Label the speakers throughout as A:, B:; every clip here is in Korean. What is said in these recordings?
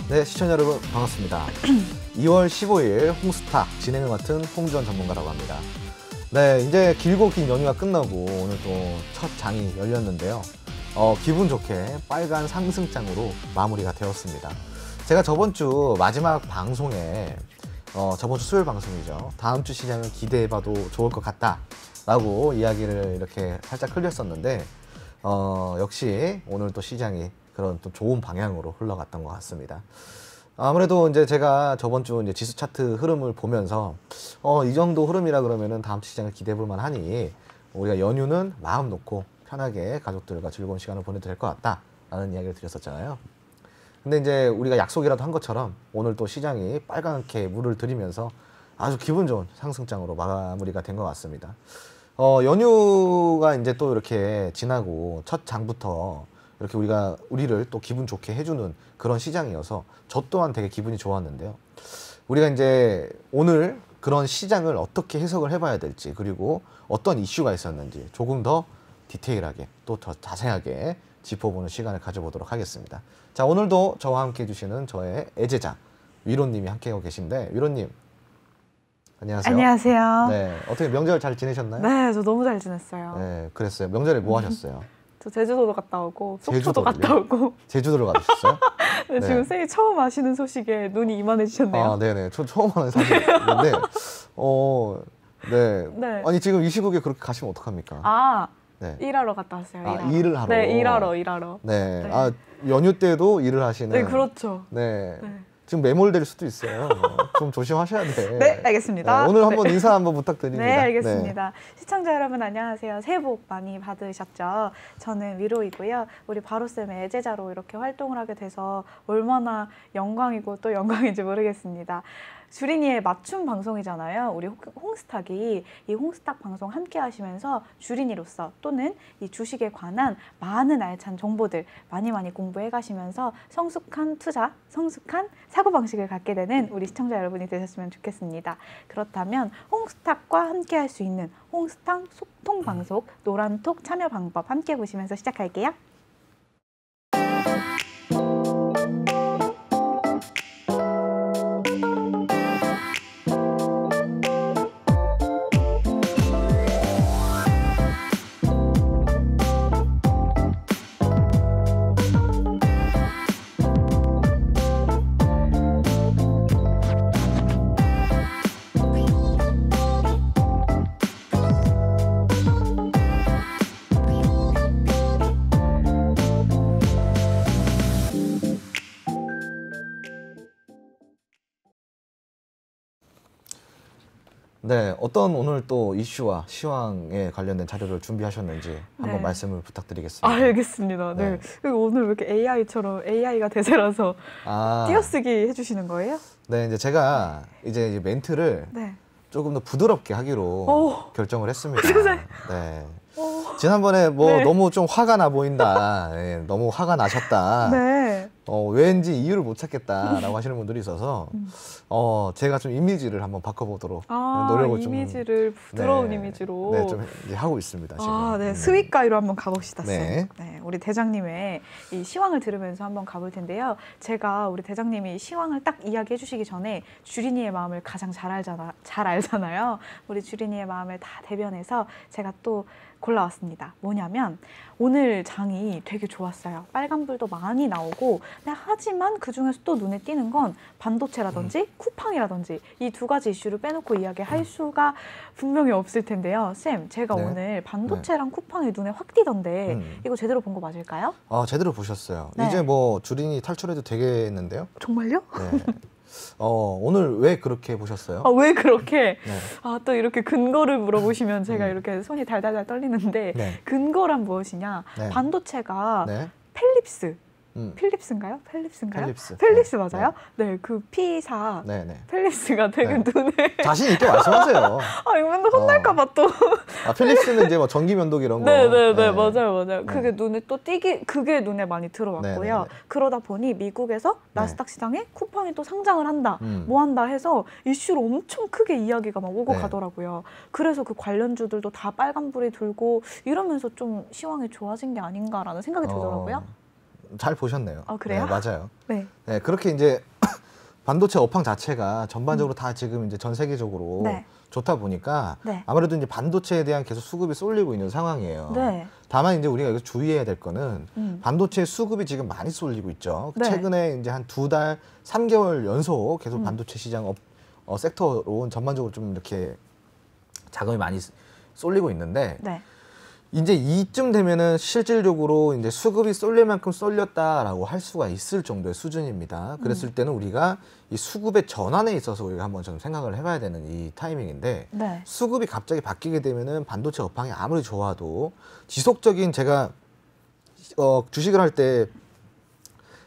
A: 네, 시청자 여러분 반갑습니다. 2월 15일 홍스타 진행을 맡은 홍주원 전문가라고 합니다. 네, 이제 길고 긴 연휴가 끝나고 오늘 또 첫 장이 열렸는데요. 기분 좋게 빨간 상승장으로 마무리가 되었습니다. 제가 저번 주 마지막 방송에 저번 주 수요일 방송이죠. 다음 주 시장을 기대해봐도 좋을 것 같다 라고 이야기를 이렇게 살짝 흘렸었는데 역시 오늘 또 시장이 그런 또 좋은 방향으로 흘러갔던 것 같습니다. 아무래도 이제 제가 저번 주 이제 지수 차트 흐름을 보면서 이 정도 흐름이라 그러면은 다음 주 시장을 기대해 볼 만하니 우리가 연휴는 마음 놓고 편하게 가족들과 즐거운 시간을 보내도 될 것 같다라는 이야기를 드렸었잖아요. 근데 이제 우리가 약속이라도 한 것처럼 오늘 또 시장이 빨갛게 물을 들이면서 아주 기분 좋은 상승장으로 마무리가 된 것 같습니다. 연휴가 이제 또 이렇게 지나고 첫 장부터 이렇게 우리를 또 기분 좋게 해주는 그런 시장이어서 저 또한 되게 기분이 좋았는데요. 우리가 이제 오늘 그런 시장을 어떻게 해석을 해봐야 될지, 그리고 어떤 이슈가 있었는지 조금 더 디테일하게 또 더 자세하게 짚어보는 시간을 가져보도록 하겠습니다. 자, 오늘도 저와 함께 해주시는 저의 애제자 위로님이 함께하고 계신데, 위로님 안녕하세요.
B: 안녕하세요.
A: 네, 어떻게 명절 잘 지내셨나요?
B: 네, 저 너무 잘 지냈어요.
A: 네, 그랬어요. 명절에 뭐 하셨어요?
B: 저 제주도도 갔다 오고 속초도
A: 제주도를요?
B: 갔다 오고.
A: 제주도를 가셨어요?
B: 네, 지금 쌤이 처음 아시는 소식에 눈이 이만해지셨네요.
A: 아, 네네. 저 처음 하는 사실인데, 네.
B: 네.
A: 아니, 지금 이 시국에 그렇게 가시면 어떡합니까?
B: 아,
A: 네.
B: 일하러 갔다 왔어요.
A: 일을 하러?
B: 네, 일하러.
A: 네.
B: 네.
A: 아, 연휴 때도 일을 하시는?
B: 네, 그렇죠.
A: 네.
B: 네.
A: 지금 매몰될 수도 있어요. 좀 조심하셔야 돼.
B: 네, 알겠습니다.
A: 네, 오늘 한번 인사 한번 부탁드립니다.
B: 네, 알겠습니다. 시청자 여러분 안녕하세요. 새해 복 많이 받으셨죠? 저는 위로이고요. 우리 바로쌤의 애제자로 이렇게 활동을 하게 돼서 얼마나 영광이고 또 영광인지 모르겠습니다. 주린이의 맞춤 방송이잖아요. 우리 홍스탁이 이 홍스탁 방송 함께 하시면서 주린이로서 또는 이 주식에 관한 많은 알찬 정보들 많이 공부해 가시면서 성숙한 투자, 성숙한 사고방식을 갖게 되는 우리 시청자 여러분이 되셨으면 좋겠습니다. 그렇다면 홍스탁과 함께 할 수 있는 홍스탁 소통 방송 노란톡 참여 방법 함께 보시면서 시작할게요.
A: 네, 어떤 오늘 또 이슈와 시황에 관련된 자료를 준비하셨는지 한번 말씀을 부탁드리겠습니다.
B: 알겠습니다. 네. 오늘 왜 이렇게 AI처럼 AI가 대세라서 띄어쓰기 해주시는 거예요?
A: 네, 이제 제가 이제 멘트를 조금 더 부드럽게 하기로 결정을 했습니다. 네. 지난번에 너무 좀 화가 나 보인다, 너무 화가 나셨다, 왠지 이유를 못 찾겠다라고 하시는 분들이 있어서 제가 좀 이미지를 한번 바꿔보도록 노력을 좀
B: 이미지를 부드러운 이미지로
A: 좀 이제 하고 있습니다. 지금.
B: 스윗가이로 한번 가봅시다.
A: 네.
B: 우리 대장님의 이 시황을 들으면서 한번 가볼 텐데요. 제가 우리 대장님이 시황을 딱 이야기해 주시기 전에 주린이의 마음을 가장 잘 알잖아요. 우리 주린이의 마음을 다 대변해서 제가 또 골라왔습니다. 뭐냐면 오늘 장이 되게 좋았어요. 빨간불도 많이 나오고, 하지만 그중에서 또 눈에 띄는 건 반도체라든지 쿠팡이라든지 이 두 가지 이슈를 빼놓고 이야기할 수가 분명히 없을 텐데요. 쌤, 제가 오늘 반도체랑 쿠팡이 눈에 확 띄던데 이거 제대로 본 거 맞을까요?
A: 제대로 보셨어요. 이제 주린이 탈출해도 되겠는데요?
B: 정말요?
A: 네. 오늘 왜 그렇게 보셨어요?
B: 왜 그렇게? 또 이렇게 근거를 물어보시면 제가 이렇게 손이 달달달 떨리는데 근거란 무엇이냐? 반도체가 펠립스. 필립스인가요? 펠립스 맞아요? 네, 그 P사 펠립스가 되게 눈에
A: 자신 있게 말씀하세요.
B: 이거 맨날 혼날까봐 또.
A: 펠립스는 이제 전기 면도기 이런 거.
B: 네, 맞아요. 그게 눈에 또 그게 눈에 많이 들어왔고요. 그러다 보니 미국에서 나스닥 시장에 쿠팡이 또 상장을 한다, 뭐 한다 해서 이슈로 엄청 크게 이야기가 막 오고 가더라고요. 그래서 그 관련주들도 다 빨간불이 들고 이러면서 좀 시황이 좋아진 게 아닌가라는 생각이 들더라고요.
A: 잘 보셨네요.
B: 그래요?
A: 네, 맞아요.
B: 네.
A: 네, 그렇게 이제 반도체 업황 자체가 전반적으로 다 지금 이제 전 세계적으로
B: 네.
A: 좋다 보니까
B: 네.
A: 아무래도 이제 반도체에 대한 계속 수급이 쏠리고 있는 상황이에요.
B: 네.
A: 다만 이제 우리가 여기서 주의해야 될 거는 반도체 수급이 지금 많이 쏠리고 있죠.
B: 네.
A: 최근에 이제 한 2달, 3개월 연속 계속 반도체 시장 섹터로 전반적으로 좀 이렇게 자금이 많이 쏠리고 있는데
B: 네.
A: 이제 이쯤 되면은 실질적으로 이제 수급이 쏠릴 만큼 쏠렸다라고 할 수가 있을 정도의 수준입니다. 그랬을 때는 우리가 이 수급의 전환에 있어서 우리가 한번 좀 생각을 해봐야 되는 이 타이밍인데
B: 네.
A: 수급이 갑자기 바뀌게 되면은 반도체 업황이 아무리 좋아도 지속적인 제가 주식을 할 때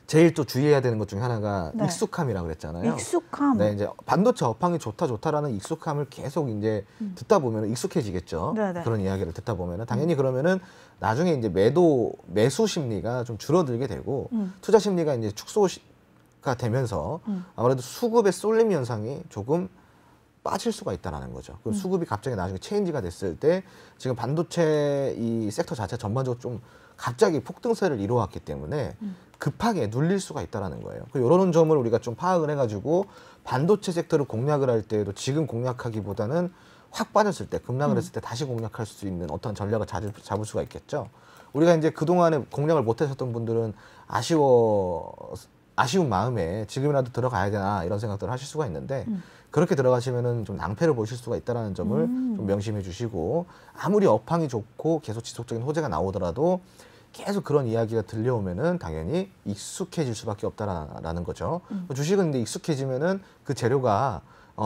A: 제일 또 주의해야 되는 것 중에 하나가
B: 네.
A: 익숙함이라고 그랬잖아요.
B: 익숙함.
A: 네, 이제 반도체 업황이 좋다라는 익숙함을 계속 이제 듣다 보면 익숙해지겠죠.
B: 네네.
A: 그런 이야기를 듣다 보면은 당연히 그러면은 나중에 이제 매수 심리가 좀 줄어들게 되고 투자 심리가 이제 축소가 되면서 아무래도 수급의 쏠림 현상이 조금 빠질 수가 있다라는 거죠. 그 수급이 갑자기 나중에 체인지가 됐을 때 지금 반도체 이 섹터 자체 전반적으로 좀 갑자기 폭등세를 이루어왔기 때문에 급하게 눌릴 수가 있다라는 거예요. 이런 점을 우리가 좀 파악을 해가지고 반도체 섹터를 공략을 할 때에도 지금 공략하기보다는 확 빠졌을 때, 급락을 했을 때 다시 공략할 수 있는 어떤 전략을 잡을 수가 있겠죠. 우리가 이제 그동안에 공략을 못 하셨던 분들은 아쉬운 마음에 지금이라도 들어가야 되나 이런 생각들을 하실 수가 있는데 그렇게 들어가시면은 좀 낭패를 보실 수가 있다라는 점을 좀 명심해 주시고 아무리 업황이 좋고 계속 지속적인 호재가 나오더라도 계속 그런 이야기가 들려오면은 당연히 익숙해질 수밖에 없다라는 거죠. 주식은 근데 익숙해지면은 그 재료가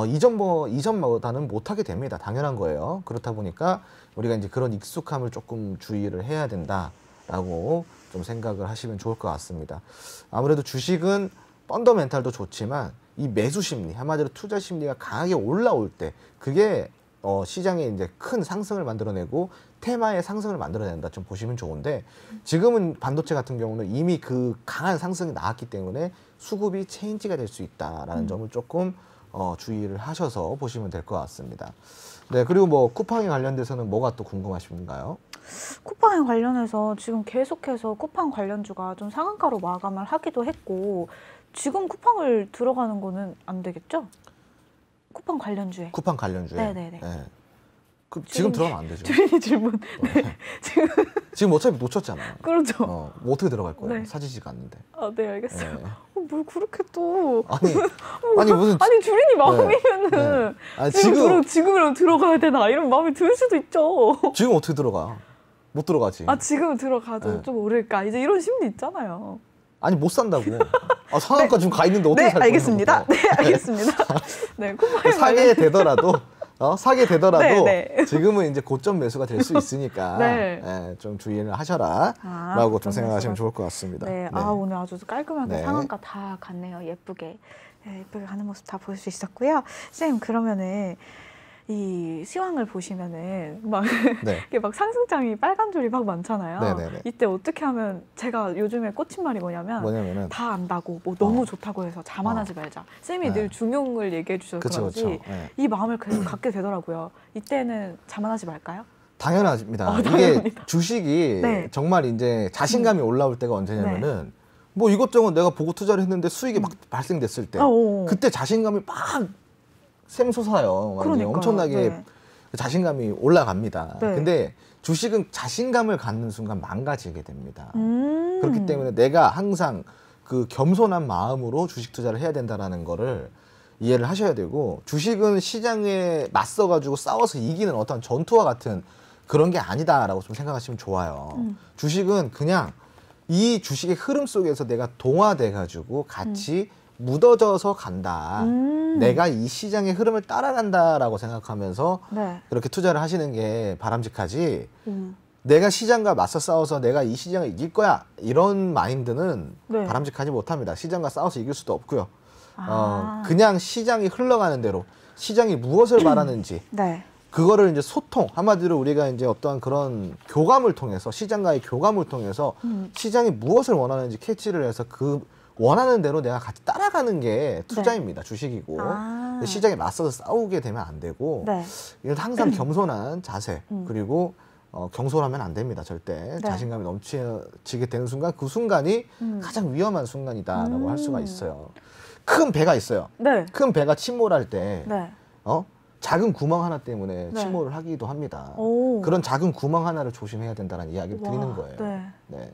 A: 이전보다는 못하게 됩니다. 당연한 거예요. 그렇다 보니까 우리가 이제 그런 익숙함을 조금 주의를 해야 된다라고 좀 생각을 하시면 좋을 것 같습니다. 아무래도 주식은 펀더멘탈도 좋지만 이 매수 심리, 한마디로 투자 심리가 강하게 올라올 때 그게 시장에 이제 큰 상승을 만들어내고 테마의 상승을 만들어낸다 좀 보시면 좋은데 지금은 반도체 같은 경우는 이미 그 강한 상승이 나왔기 때문에 수급이 체인지가 될 수 있다라는 점을 조금 주의를 하셔서 보시면 될 것 같습니다. 네, 그리고 뭐 쿠팡에 관련돼서는 뭐가 또 궁금하신가요?
B: 쿠팡에 관련해서 지금 계속해서 쿠팡 관련주가 좀 상한가로 마감을 하기도 했고 지금 쿠팡을 들어가는 거는 안 되겠죠? 쿠팡 관련주에.
A: 쿠팡 관련주에.
B: 네네네.
A: 네. 지금 들어가면 안 되죠.
B: 주린이 질문. 네.
A: 지금 어차피 놓쳤잖아요.
B: 그렇죠.
A: 뭐 어떻게 들어갈 거예요?
B: 네.
A: 사지지가 않는데.
B: 네, 알겠어요.
A: 네.
B: 뭘 그렇게 또.
A: 아니 무슨.
B: 아니, 주린이 마음이면은.
A: 네. 아니,
B: 지금이라도 들어가야 되나? 이런 마음이 들 수도 있죠.
A: 지금 어떻게 들어가? 못 들어가지.
B: 지금 들어가도 좀 오를까? 이제 이런 심리 있잖아요.
A: 아니 못 산다고. 상한가 지금 가 있는데 어떻게 살 거야?
B: 알겠습니다. 네, 알겠습니다. 네, 쿠팡에
A: 사게 되더라도
B: 네.
A: 지금은 이제 고점 매수가 될 수 있으니까 네, 좀 주의를 하셔라라고 좀 생각하시면 좋을 것 같습니다.
B: 네,
A: 네.
B: 오늘 아주 깔끔하게 상한가 다 갔네요. 예쁘게 가는 모습 다 볼 수 있었고요. 선생님 그러면은 이 시황을 보시면은 막 이게 막 상승장이 빨간 줄이 막 많잖아요.
A: 네네네.
B: 이때 어떻게 하면 제가 요즘에 꽂힌 말이 뭐냐면 다 안다고 뭐 너무 좋다고 해서 자만하지 말자. 쌤이 늘 중용을 얘기해 주셔서 그런지 이 마음을 계속 갖게 되더라고요. 이때는 자만하지 말까요?
A: 당연합니다. 이게 주식이 정말 이제 자신감이 올라올 때가 언제냐면은 뭐 이것저것 내가 보고 투자를 했는데 수익이 막 발생됐을 때 그때 자신감이 막 샘솟아요. 엄청나게 자신감이 올라갑니다. 근데 주식은 자신감을 갖는 순간 망가지게 됩니다. 그렇기 때문에 내가 항상 그 겸손한 마음으로 주식 투자를 해야 된다는 거를 이해를 하셔야 되고 주식은 시장에 맞서가지고 싸워서 이기는 어떤 전투와 같은 그런 게 아니다라고 좀 생각하시면 좋아요. 주식은 그냥 이 주식의 흐름 속에서 내가 동화돼가지고 같이 묻어져서 간다. 내가 이 시장의 흐름을 따라간다라고 생각하면서 그렇게 투자를 하시는 게 바람직하지. 내가 시장과 맞서 싸워서 내가 이 시장을 이길 거야. 이런 마인드는 바람직하지 못합니다. 시장과 싸워서 이길 수도 없고요. 그냥 시장이 흘러가는 대로 시장이 무엇을 말하는지 그거를 이제 소통, 한마디로 우리가 이제 어떠한 그런 교감을 통해서 시장과의 교감을 통해서 시장이 무엇을 원하는지 캐치를 해서 그 원하는 대로 내가 같이 따라가는 게 투자입니다. 주식이고 시장에 맞서서 싸우게 되면 안 되고 이런 항상 겸손한 자세 그리고 경솔하면 안 됩니다. 절대.
B: 네.
A: 자신감이 넘치게 되는 순간 그 순간이 가장 위험한 순간이다라고 할 수가 있어요. 큰 배가 있어요.
B: 네.
A: 큰 배가 침몰할 때
B: 네.
A: 작은 구멍 하나 때문에
B: 네.
A: 침몰을 하기도 합니다.
B: 오.
A: 그런 작은 구멍 하나를 조심해야 된다는 이야기를
B: 와,
A: 드리는 거예요.
B: 네.
A: 네.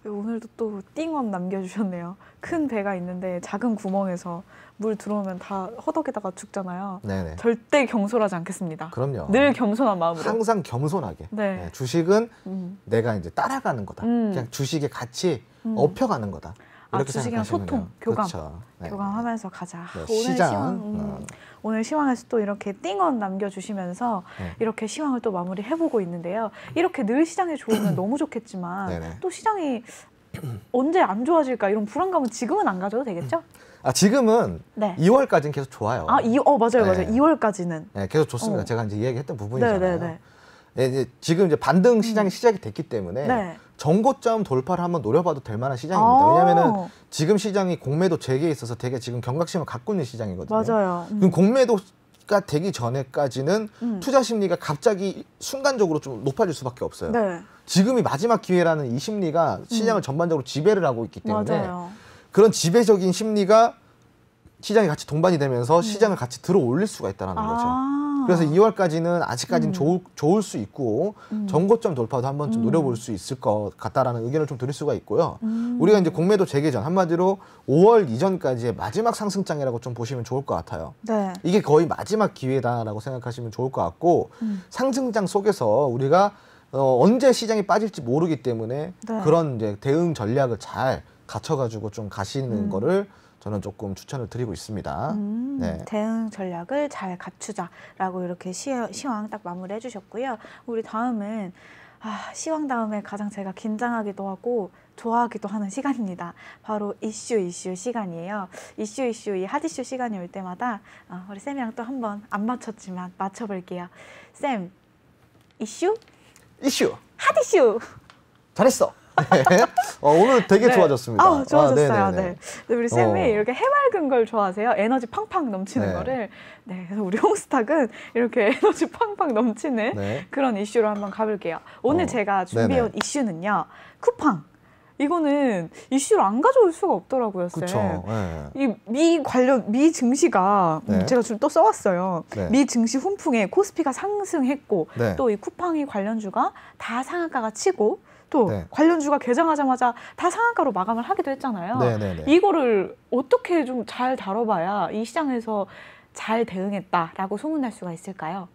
B: 오늘도 또 띵엄 남겨주셨네요. 큰 배가 있는데 작은 구멍에서 물 들어오면 다 허덕에다가 죽잖아요.
A: 네네.
B: 절대 경솔하지 않겠습니다.
A: 그럼요.
B: 늘 겸손한 마음으로.
A: 항상 겸손하게.
B: 네.
A: 네, 주식은
B: 음.
A: 내가 이제 따라가는 거다. 그냥 주식의 같이 업혀가는 거다. 이렇게
B: 주식이랑
A: 생각하시면
B: 소통,
A: 돼요.
B: 교감.
A: 그렇죠. 네.
B: 교감하면서 가자.
A: 네,
B: 오늘
A: 시장.
B: 오늘 시황에서 또 이렇게 띵언 남겨주시면서
A: 네.
B: 이렇게 시황을 또 마무리해보고 있는데요. 이렇게 늘 시장이 좋으면 너무 좋겠지만
A: 네네.
B: 또 시장이 언제 안 좋아질까 이런 불안감은 지금은 안 가져도 되겠죠?
A: 지금은
B: 네.
A: 2월까지는 계속 좋아요.
B: 맞아요, 맞아요.
A: 네.
B: 2월까지는.
A: 네, 계속 좋습니다. 제가 이제 이야기했던 부분이잖아요.
B: 네네네.
A: 네, 이제 지금 이제 반등 시장이 시작이 됐기 때문에
B: 네.
A: 전고점 돌파를 한번 노려봐도 될 만한 시장입니다. 왜냐하면은 지금 시장이 공매도 재개에 있어서 되게 지금 경각심을 갖고 있는 시장이거든요.
B: 맞아요.
A: 그럼 공매도가 되기 전에까지는 투자 심리가 갑자기 순간적으로 좀 높아질 수밖에 없어요.
B: 네.
A: 지금이 마지막 기회라는 이 심리가 시장을 전반적으로 지배를 하고 있기 때문에
B: 맞아요.
A: 그런 지배적인 심리가 시장이 같이 동반이 되면서 시장을 같이 들어 올릴 수가 있다는 거죠. 그래서 2월까지는 아직까지는 좋을 수 있고 전고점 돌파도 한번 좀 노려볼 수 있을 것 같다라는 의견을 좀 드릴 수가 있고요. 우리가 이제 공매도 재개 전 한마디로 5월 이전까지의 마지막 상승장이라고 좀 보시면 좋을 것 같아요.
B: 네.
A: 이게 거의 마지막 기회다라고 생각하시면 좋을 것 같고 상승장 속에서 우리가 언제 시장이 빠질지 모르기 때문에
B: 네.
A: 그런 이제 대응 전략을 잘 갖춰가지고 좀 가시는 거를 저는 조금 추천을 드리고 있습니다. 네.
B: 대응 전략을 잘 갖추자라고 이렇게 시황 딱 마무리해 주셨고요. 우리 다음은 시황 다음에 가장 제가 긴장하기도 하고 좋아하기도 하는 시간입니다. 바로 이슈 시간이에요. 이슈 이 핫이슈 시간이 올 때마다 우리 쌤이랑 또 한번 안 맞췄지만 맞춰볼게요. 쌤, 이슈? 핫이슈!
A: 잘했어. 네. 오늘 되게
B: 네.
A: 좋아졌습니다.
B: 좋아졌어요.
A: 네네네.
B: 네. 우리 쌤이 이렇게 해맑은 걸 좋아하세요. 에너지 팡팡 넘치는
A: 네.
B: 거를. 네. 그래서 우리 홍스탁은 이렇게 에너지 팡팡 넘치는
A: 네.
B: 그런 이슈로 한번 가볼게요. 오늘 제가 준비해온
A: 네네.
B: 이슈는요. 쿠팡. 이거는 이슈로 안 가져올 수가 없더라고요, 쌤.
A: 그렇죠. 네.
B: 이 미 증시가
A: 네.
B: 제가 지금 또 써왔어요.
A: 네.
B: 미 증시 훈풍에 코스피가 상승했고
A: 네.
B: 또 이 쿠팡이 관련주가 다 상한가가 치고 또
A: 네.
B: 관련주가 개장하자마자 다 상한가로 마감을 하기도 했잖아요.
A: 네네네.
B: 이거를 어떻게 좀 잘 다뤄봐야 이 시장에서 잘 대응했다라고 소문날 수가 있을까요?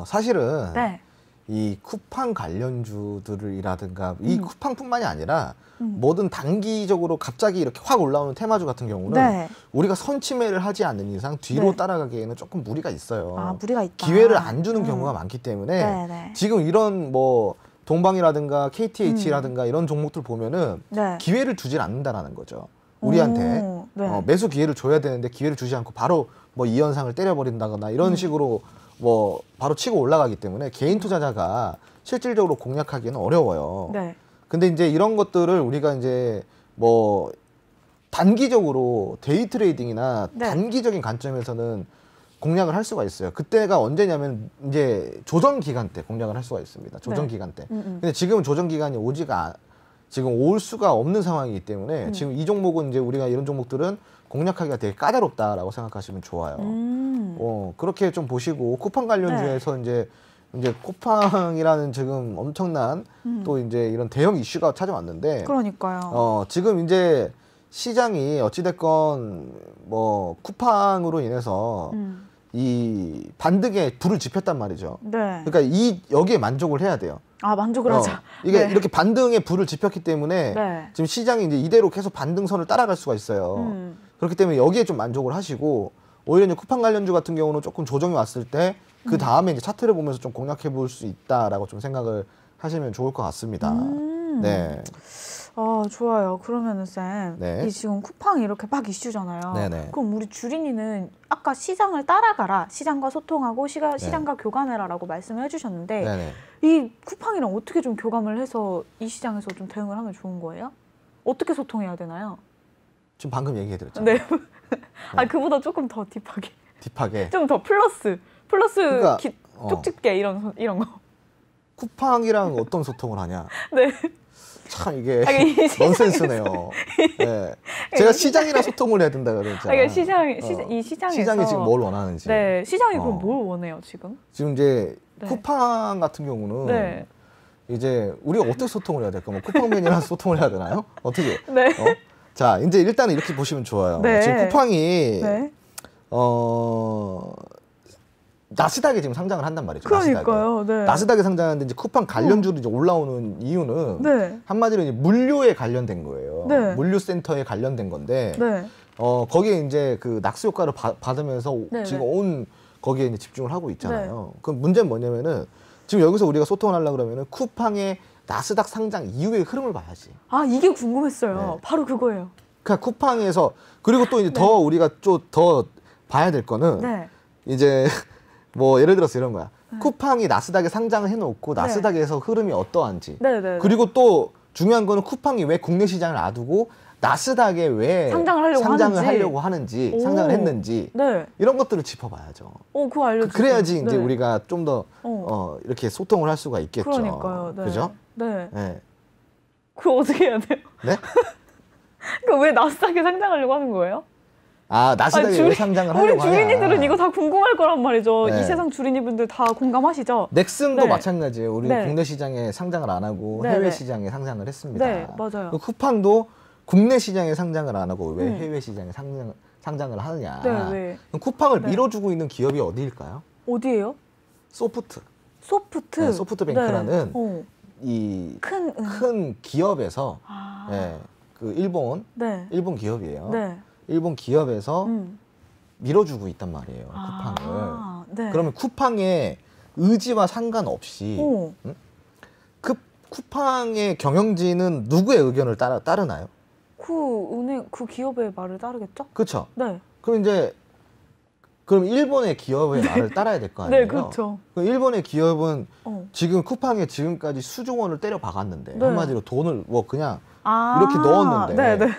A: 사실은
B: 네.
A: 이 쿠팡 관련주들이라든가 이 쿠팡뿐만이 아니라 뭐든 단기적으로 갑자기 이렇게 확 올라오는 테마주 같은 경우는
B: 네.
A: 우리가 선침해를 하지 않는 이상 뒤로
B: 네.
A: 따라가기에는 조금 무리가 있어요.
B: 무리가 있다.
A: 기회를 안 주는 경우가 많기 때문에
B: 네.
A: 지금 이런 뭐 동방이라든가 KTH라든가 이런 종목들 보면은
B: 네.
A: 기회를 주질 않는다라는 거죠. 우리한테
B: 네.
A: 매수 기회를 줘야 되는데 기회를 주지 않고 바로 뭐 이 현상을 때려버린다거나 이런 식으로 뭐 바로 치고 올라가기 때문에 개인 투자자가 실질적으로 공략하기는 어려워요.
B: 네.
A: 근데 이제 이런 것들을 우리가 이제 뭐 단기적으로 데이 트레이딩이나
B: 네.
A: 단기적인 관점에서는 공략을 할 수가 있어요. 그때가 언제냐면 이제 조정 기간 때 공략을 할 수가 있습니다. 조정
B: 네.
A: 기간 때. 근데 지금은 조정 기간이 지금 올 수가 없는 상황이기 때문에 지금 이 종목은 이제 우리가 이런 종목들은 공략하기가 되게 까다롭다라고 생각하시면 좋아요. 그렇게 좀 보시고 쿠팡 관련주에서 이제 쿠팡이라는 지금 엄청난 또 이제 이런 대형 이슈가 찾아왔는데
B: 그러니까요.
A: 지금 이제 시장이 어찌됐건 뭐 쿠팡으로 인해서 이 반등에 불을 지폈단 말이죠.
B: 네.
A: 그러니까 여기에 만족을 해야 돼요.
B: 만족을 하자.
A: 이게
B: 네.
A: 이렇게 반등에 불을 지폈기 때문에
B: 네.
A: 지금 시장이 이제 이대로 계속 반등선을 따라갈 수가 있어요. 그렇기 때문에 여기에 좀 만족을 하시고 오히려 이제 쿠팡 관련주 같은 경우는 조금 조정이 왔을 때 그 다음에 이제 차트를 보면서 좀 공략해 볼 수 있다라고 좀 생각을 하시면 좋을 것 같습니다. 네.
B: 좋아요. 그러면은 쌤,
A: 네.
B: 이 지금 쿠팡이 이렇게 막 이슈잖아요.
A: 네네.
B: 그럼 우리 주린이는 아까 시장을 따라가라, 시장과 소통하고 시장과 교감해라라고 말씀을 해주셨는데
A: 네네.
B: 이 쿠팡이랑 어떻게 좀 교감을 해서 이 시장에서 좀 대응을 하면 좋은 거예요? 어떻게 소통해야 되나요?
A: 지금 방금 얘기해드렸잖아요.
B: 네. 그보다 조금 더 딥하게.
A: 딥하게.
B: 좀 더 플러스
A: 그러니까,
B: 쪽집게 이런 거.
A: 쿠팡이랑 어떤 소통을 하냐?
B: 네.
A: 참 이게
B: 아니,
A: 넌센스네요. 네. 제가 시장이랑 소통을 해야 된다 그랬잖아요.
B: 그러니까 이 시장에서
A: 시장이 지금 뭘 원하는지.
B: 네, 시장이 그럼 뭘 원해요 지금?
A: 지금 이제
B: 네.
A: 쿠팡 같은 경우는
B: 네.
A: 이제 우리가 어떻게 소통을 해야 될까? 뭐 쿠팡맨이랑 소통을 해야 되나요? 어떻게?
B: 네.
A: 자, 이제 일단은 이렇게 보시면 좋아요.
B: 네.
A: 지금 쿠팡이
B: 네.
A: 나스닥에 지금 상장을 한단 말이죠.
B: 그러니까요.
A: 나스닥에.
B: 네.
A: 나스닥에 상장하는데 이제 쿠팡 관련주로 이제 올라오는 이유는
B: 네.
A: 한마디로 이제 물류에 관련된 거예요.
B: 네.
A: 물류센터에 관련된 건데
B: 네.
A: 거기에 이제 그 낙수 효과를 받으면서
B: 네,
A: 지금
B: 네.
A: 온 거기에 이제 집중을 하고 있잖아요. 그럼 문제는 뭐냐면은 지금 여기서 우리가 소통을 하려고 그러면은 쿠팡의 나스닥 상장 이후의 흐름을 봐야지.
B: 아, 이게 궁금했어요.
A: 네.
B: 바로 그거예요.
A: 그러니까 쿠팡에서 그리고 또 이제 더 우리가 좀 더 봐야 될 거는
B: 네.
A: 이제 뭐 예를 들어서 이런 거야. 쿠팡이 나스닥에 상장을 해놓고
B: 네.
A: 나스닥에서 흐름이 어떠한지.
B: 네, 네.
A: 그리고 또 중요한 거는 쿠팡이 왜 국내 시장을 놔두고 나스닥에 왜
B: 상장을
A: 하려고 하는지
B: 오.
A: 상장을 했는지
B: 네.
A: 이런 것들을 짚어봐야죠.
B: 그거 알려주세요.
A: 그래야지 이제
B: 네.
A: 우리가 좀 더 이렇게 소통을 할 수가 있겠죠.
B: 그러니까요. 네.
A: 그죠?
B: 네.
A: 네.
B: 그거 어떻게 해야 돼요?
A: 네?
B: 그러니까 왜 나스닥에 상장하려고 하는 거예요?
A: 아, 나스닥에 왜 상장을
B: 우리
A: 하려고 하냐.
B: 주린이들은 이거 다 궁금할 거란 말이죠.
A: 네.
B: 이 세상 주린이분들 다 공감하시죠?
A: 넥슨도
B: 네.
A: 마찬가지예요. 우리
B: 네.
A: 국내 시장에 상장을 안 하고
B: 네,
A: 해외
B: 네.
A: 시장에 상장을 했습니다.
B: 네, 맞아요.
A: 쿠팡도 국내 시장에 상장을 안 하고 왜
B: 음.
A: 해외 시장에 상장을 하느냐.
B: 네, 왜?
A: 그럼 쿠팡을
B: 네.
A: 밀어주고 있는 기업이 어디일까요?
B: 어디예요?
A: 소프트.
B: 소프트.
A: 네, 소프트뱅크라는
B: 네.
A: 이
B: 큰
A: 큰 기업에서
B: 아.
A: 예, 그 일본
B: 네.
A: 기업이에요.
B: 네.
A: 일본 기업에서
B: 음.
A: 밀어주고 있단 말이에요. 쿠팡을.
B: 네.
A: 그러면 쿠팡의 의지와 상관없이
B: 오.
A: 그 쿠팡의 경영진은 누구의 의견을 따르나요?
B: 그 기업의 말을 따르겠죠?
A: 그렇죠.
B: 네.
A: 그럼 일본의 기업의 말을 따라야 될 거 아니에요?
B: 네, 그렇죠.
A: 일본의 기업은
B: 어.
A: 지금 쿠팡에 지금까지 수조 원을 때려 박았는데
B: 네.
A: 한마디로 돈을 뭐 그냥
B: 아.
A: 이렇게 넣었는데
B: 네, 네.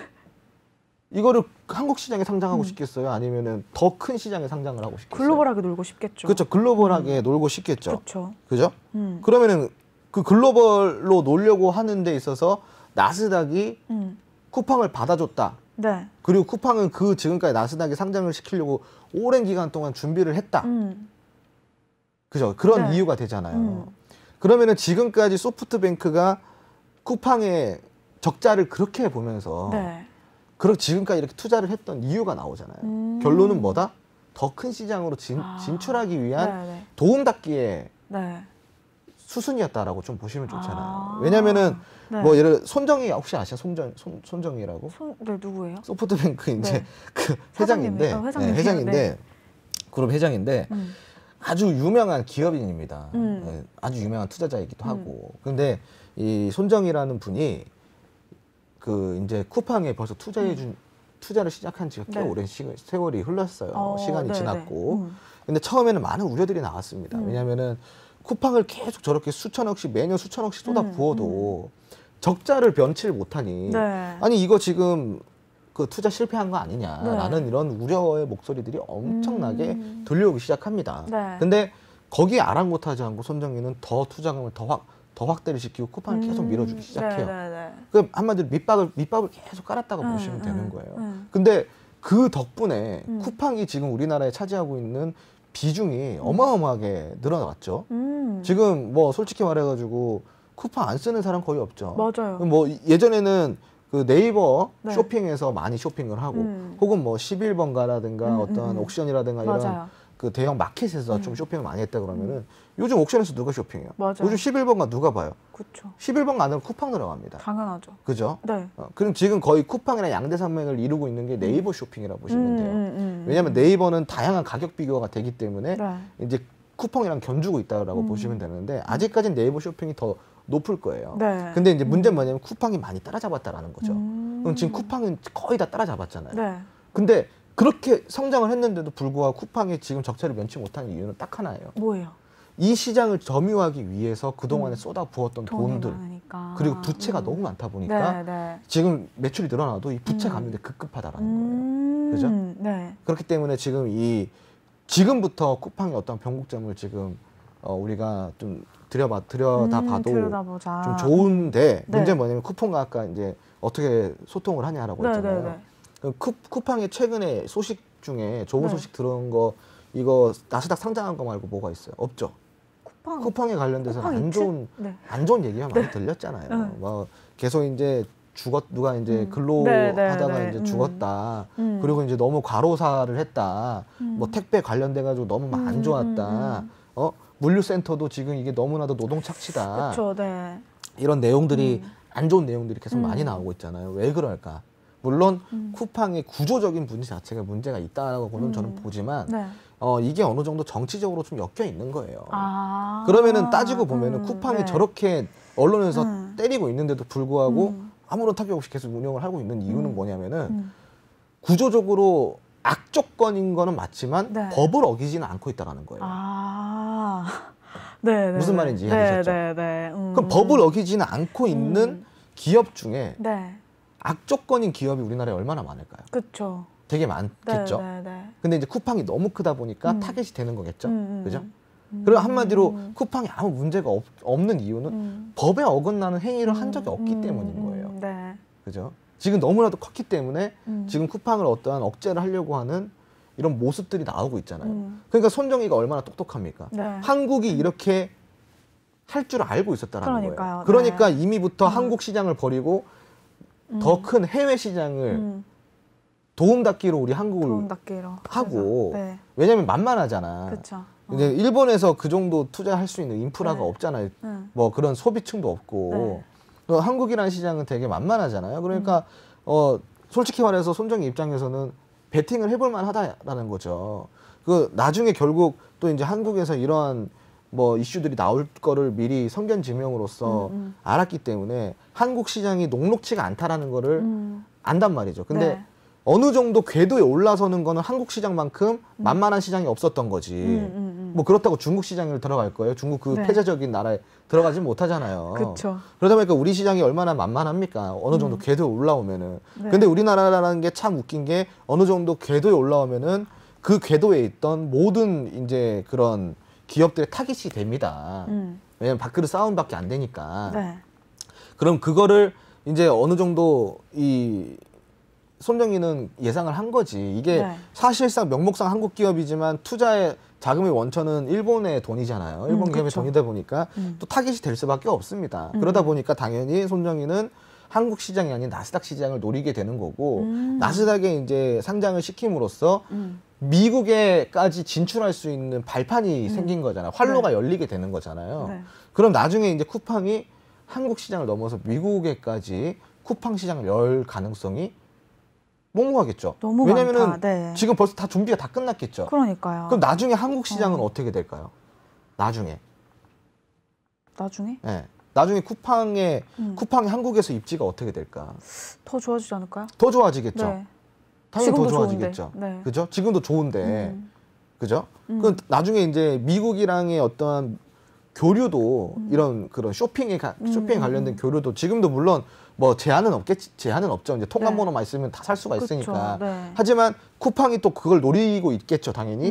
A: 이거를 한국 시장에 상장하고 싶겠어요? 아니면은 더 큰 시장에 상장을 하고 싶겠어요?
B: 글로벌하게 놀고 싶겠죠.
A: 그렇죠. 글로벌하게 놀고 싶겠죠.
B: 그렇죠.
A: 그죠?
B: 음.
A: 그러면은 그 글로벌로 놀려고 하는 데 있어서 나스닥이 쿠팡을 받아줬다.
B: 네.
A: 그리고 쿠팡은 그 지금까지 나스닥에 상장을 시키려고 오랜 기간 동안 준비를 했다. 그죠? 그런
B: 네.
A: 이유가 되잖아요. 그러면은 지금까지 소프트뱅크가 쿠팡의 적자를 그렇게 보면서
B: 네.
A: 지금까지 이렇게 투자를 했던 이유가 나오잖아요. 결론은 뭐다? 더 큰 시장으로 진출하기 위한
B: 네, 네.
A: 도움닫기의
B: 네.
A: 수순이었다라고 좀 보시면 좋잖아요.
B: 아.
A: 왜냐면은
B: 네.
A: 뭐 예를 손정희 혹시 아시죠? 손정희라고?
B: 네, 누구예요?
A: 소프트뱅크 이제
B: 네.
A: 그
B: 사장님이요?
A: 회장인데
B: 회장님이요?
A: 회장인데
B: 네.
A: 그룹 회장인데 아주 유명한 기업인입니다.
B: 음.
A: 네, 아주 유명한 투자자이기도 하고. 근데 이 손정희라는 분이 그 이제 쿠팡에 벌써 투자를 시작한 지가 꽤
B: 네.
A: 오랜 세월이 흘렀어요. 시간이
B: 네,
A: 지났고.
B: 네.
A: 근데 처음에는 많은 우려들이 나왔습니다. 왜냐면은 쿠팡을 계속 저렇게 매년 수천억씩 쏟아 부어도 적자를 면치를 못하니
B: 네.
A: 아니 이거 지금 그 투자 실패한 거 아니냐라는 이런 우려의 목소리들이 엄청나게 들려오기 시작합니다.
B: 네.
A: 근데 거기에 아랑곳하지 않고 손정희는 더 투자금을 더 확대를 시키고 쿠팡을 계속 밀어주기 시작해요.
B: 네, 네,
A: 그 한마디로 밑밥을 계속 깔았다고 보시면 되는 거예요. 근데 그 덕분에 쿠팡이 지금 우리나라에 차지하고 있는 비중이 어마어마하게 늘어났죠. 지금 뭐 솔직히 말해가지고 쿠팡 안 쓰는 사람 거의 없죠.
B: 맞아요.
A: 뭐 예전에는 그 네이버
B: 네.
A: 쇼핑에서 많이 쇼핑을 하고 혹은 뭐 11번가라든가 어떤 옥션이라든가 이런
B: 맞아요.
A: 그 대형 마켓에서 좀 쇼핑을 많이 했다 그러면은 요즘 옥션에서 누가 쇼핑해요?
B: 맞아요.
A: 요즘 11번가 누가 봐요?
B: 그렇죠.
A: 11번가 안 하면 쿠팡 들어갑니다.
B: 당연하죠.
A: 그죠?
B: 네.
A: 그럼 지금 거의 쿠팡이랑 양대 산맥을 이루고 있는 게 네이버 쇼핑이라고 보시면 돼요. 왜냐하면 네이버는 다양한 가격 비교가 되기 때문에
B: 네.
A: 이제 쿠팡이랑 견주고 있다라고 보시면 되는데 아직까지는 네이버 쇼핑이 더 높을 거예요.
B: 네.
A: 근데 이제 문제는 뭐냐면 쿠팡이 많이 따라잡았다라는 거죠. 그럼 지금 쿠팡은 거의 다 따라잡았잖아요.
B: 네.
A: 근데 그렇게 성장을 했는데도 불구하고 쿠팡이 지금 적자를 면치 못하는 이유는 딱 하나예요.
B: 뭐예요?
A: 이 시장을 점유하기 위해서 그동안에 쏟아 부었던
B: 돈이
A: 돈들
B: 많으니까.
A: 그리고 부채가 너무 많다 보니까
B: 네, 네.
A: 지금 매출이 늘어나도 이 부채 갚는데 급급하다라는 거예요. 그죠?
B: 네.
A: 그렇기 때문에 지금부터 쿠팡의 어떤 변곡점을 지금 우리가 좀 들여다봐도
B: 들여다보자.
A: 좀 좋은데
B: 네.
A: 문제는 뭐냐면 쿠팡과 아까 이제 어떻게 소통을 하냐라고
B: 네,
A: 했잖아요.
B: 네, 네.
A: 쿠팡이 최근에 소식 중에 좋은
B: 네.
A: 소식 들어온 거 이거 나스닥 상장한 거 말고 뭐가 있어요? 없죠. 쿠팡에 관련돼서는 안 좋은 얘기가 많이 들렸잖아요. 뭐 계속 이제 누가 이제 근로하다가 이제 죽었다. 그리고 이제 너무 과로사를 했다. 뭐 택배 관련돼 가지고 너무 막 안 좋았다. 물류센터도 지금 이게 너무나도 노동 착취다.
B: 그쵸, 네.
A: 이런 내용들이 안 좋은 내용들이 계속 많이 나오고 있잖아요. 왜 그럴까? 물론 쿠팡의 구조적인 문제 자체가 문제가 있다고는 저는 보지만
B: 네.
A: 이게 어느 정도 정치적으로 좀 엮여 있는 거예요.
B: 아.
A: 그러면은 따지고 보면은 쿠팡이
B: 네.
A: 저렇게 언론에서 때리고 있는데도 불구하고 아무런 타격 없이 계속 운영을 하고 있는 이유는 뭐냐면은 구조적으로 악조건인 거는 맞지만
B: 네.
A: 법을 어기지는 않고 있다는 거예요.
B: 아. 네, 네.
A: 무슨 말인지 이해하셨죠?
B: 네, 네, 네.
A: 그럼 법을 어기지는 않고 있는 기업 중에
B: 네.
A: 악조건인 기업이 우리나라에 얼마나 많을까요?
B: 그렇죠.
A: 되게 많겠죠.
B: 네, 네, 네.
A: 근데 이제 쿠팡이 너무 크다 보니까 타겟이 되는 거겠죠. 그죠? 그리고 한마디로 쿠팡이 아무 문제가 없는 이유는 법에 어긋나는 행위를 한 적이 없기 때문인 거예요.
B: 네.
A: 그죠? 지금 너무나도 컸기 때문에 지금 쿠팡을 어떠한 억제를 하려고 하는 이런 모습들이 나오고 있잖아요. 그러니까 손정희가 얼마나 똑똑합니까?
B: 네.
A: 한국이 이렇게 할 줄 알고 있었다라는
B: 그러니까요.
A: 거예요. 그러니까
B: 네.
A: 이미부터 한국 시장을 버리고 더 큰 해외 시장을 도움닫기로 우리 한국을
B: 도움닫기로
A: 하고
B: 네.
A: 왜냐면 만만하잖아.
B: 그렇죠.
A: 이제 일본에서 그 정도 투자할 수 있는 인프라가
B: 네.
A: 없잖아요. 뭐 그런 소비층도 없고 한국이라는 시장은 되게 만만하잖아요. 그러니까 솔직히 말해서 손정희 입장에서는 베팅을 해볼 만하다라는 거죠. 그 나중에 결국 또 이제 한국에서 이러한 뭐 이슈들이 나올 거를 미리 성견지명으로서 알았기 때문에 한국 시장이 녹록치가 않다라는 거를 안단 말이죠. 근데
B: 네.
A: 어느 정도 궤도에 올라서는 거는 한국 시장만큼 만만한 시장이 없었던 거지. 뭐 그렇다고 중국 시장을 들어갈 거예요. 중국 그
B: 네.
A: 폐쇄적인 나라에 들어가지 못하잖아요.
B: 그쵸.
A: 그러다 보니까 우리 시장이 얼마나 만만합니까? 어느 정도 궤도에 올라오면은.
B: 네.
A: 근데 우리나라라는 게 참 웃긴 게 어느 정도 궤도에 올라오면은 그 궤도에 있던 모든 이제 그런 기업들의 타깃이 됩니다. 왜냐면 밥그릇 싸움밖에 안 되니까.
B: 네.
A: 그럼 그거를 이제 어느 정도 이 손정희는 예상을 한 거지. 이게
B: 네.
A: 사실상 명목상 한국 기업이지만 투자의 자금의 원천은 일본의 돈이잖아요. 일본 기업의
B: 그쵸.
A: 돈이다 보니까 또 타깃이 될 수밖에 없습니다. 그러다 보니까 당연히 손정희는 한국 시장이 아닌 나스닥 시장을 노리게 되는 거고 나스닥에 이제 상장을 시킴으로써 미국에까지 진출할 수 있는 발판이 생긴 거잖아요. 활로가 열리게 되는 거잖아요.
B: 네.
A: 그럼 나중에 이제 쿠팡이 한국 시장을 넘어서 미국에까지 쿠팡 시장을 열 가능성이 몽롱하겠죠.
B: 너무
A: 왜냐면은
B: 많다. 네.
A: 지금 벌써 다 준비가 다 끝났겠죠.
B: 그러니까요.
A: 그럼 나중에 한국 시장은 어떻게 될까요? 나중에.
B: 나중에
A: 네. 나중에 쿠팡이 한국에서 입지가 어떻게 될까?
B: 더 좋아지지 않을까요?
A: 더 좋아지겠죠.
B: 네.
A: 당연히 더
B: 지금도
A: 좋아지겠죠.
B: 좋은데. 네.
A: 그죠? 지금도 좋은데. 그죠? 그 나중에 이제 미국이랑의 어떠한 교류도 이런 그런 쇼핑에 관련된 교류도 지금도 물론 뭐 제한은 없죠. 이제 통관번호만 있으면 다 살 수가
B: 그쵸.
A: 있으니까.
B: 네.
A: 하지만 쿠팡이 또 그걸 노리고 있겠죠, 당연히.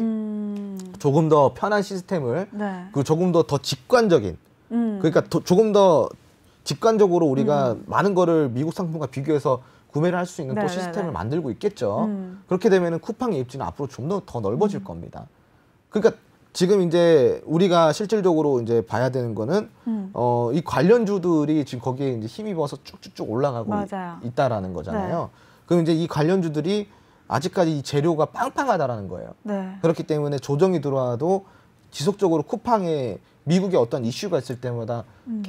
A: 조금 더 편한 시스템을
B: 네.
A: 그리고 조금 더 직관적인 그러니까 조금 더 직관적으로 우리가 많은 거를 미국 상품과 비교해서 구매를 할 수 있는 또
B: 네네네.
A: 시스템을 만들고 있겠죠. 그렇게 되면은 쿠팡의 입지는 앞으로 좀 더 넓어질 겁니다. 그러니까 지금 이제 우리가 실질적으로 이제 봐야 되는 거는 이 관련주들이 지금 거기에 이제 힘입어서 쭉쭉쭉 올라가고
B: 맞아요.
A: 있다라는 거잖아요. 그럼 이제 이 관련주들이 아직까지 이 재료가 빵빵하다라는 거예요.
B: 네.
A: 그렇기 때문에 조정이 들어와도 지속적으로 쿠팡에 미국에 어떤 이슈가 있을 때마다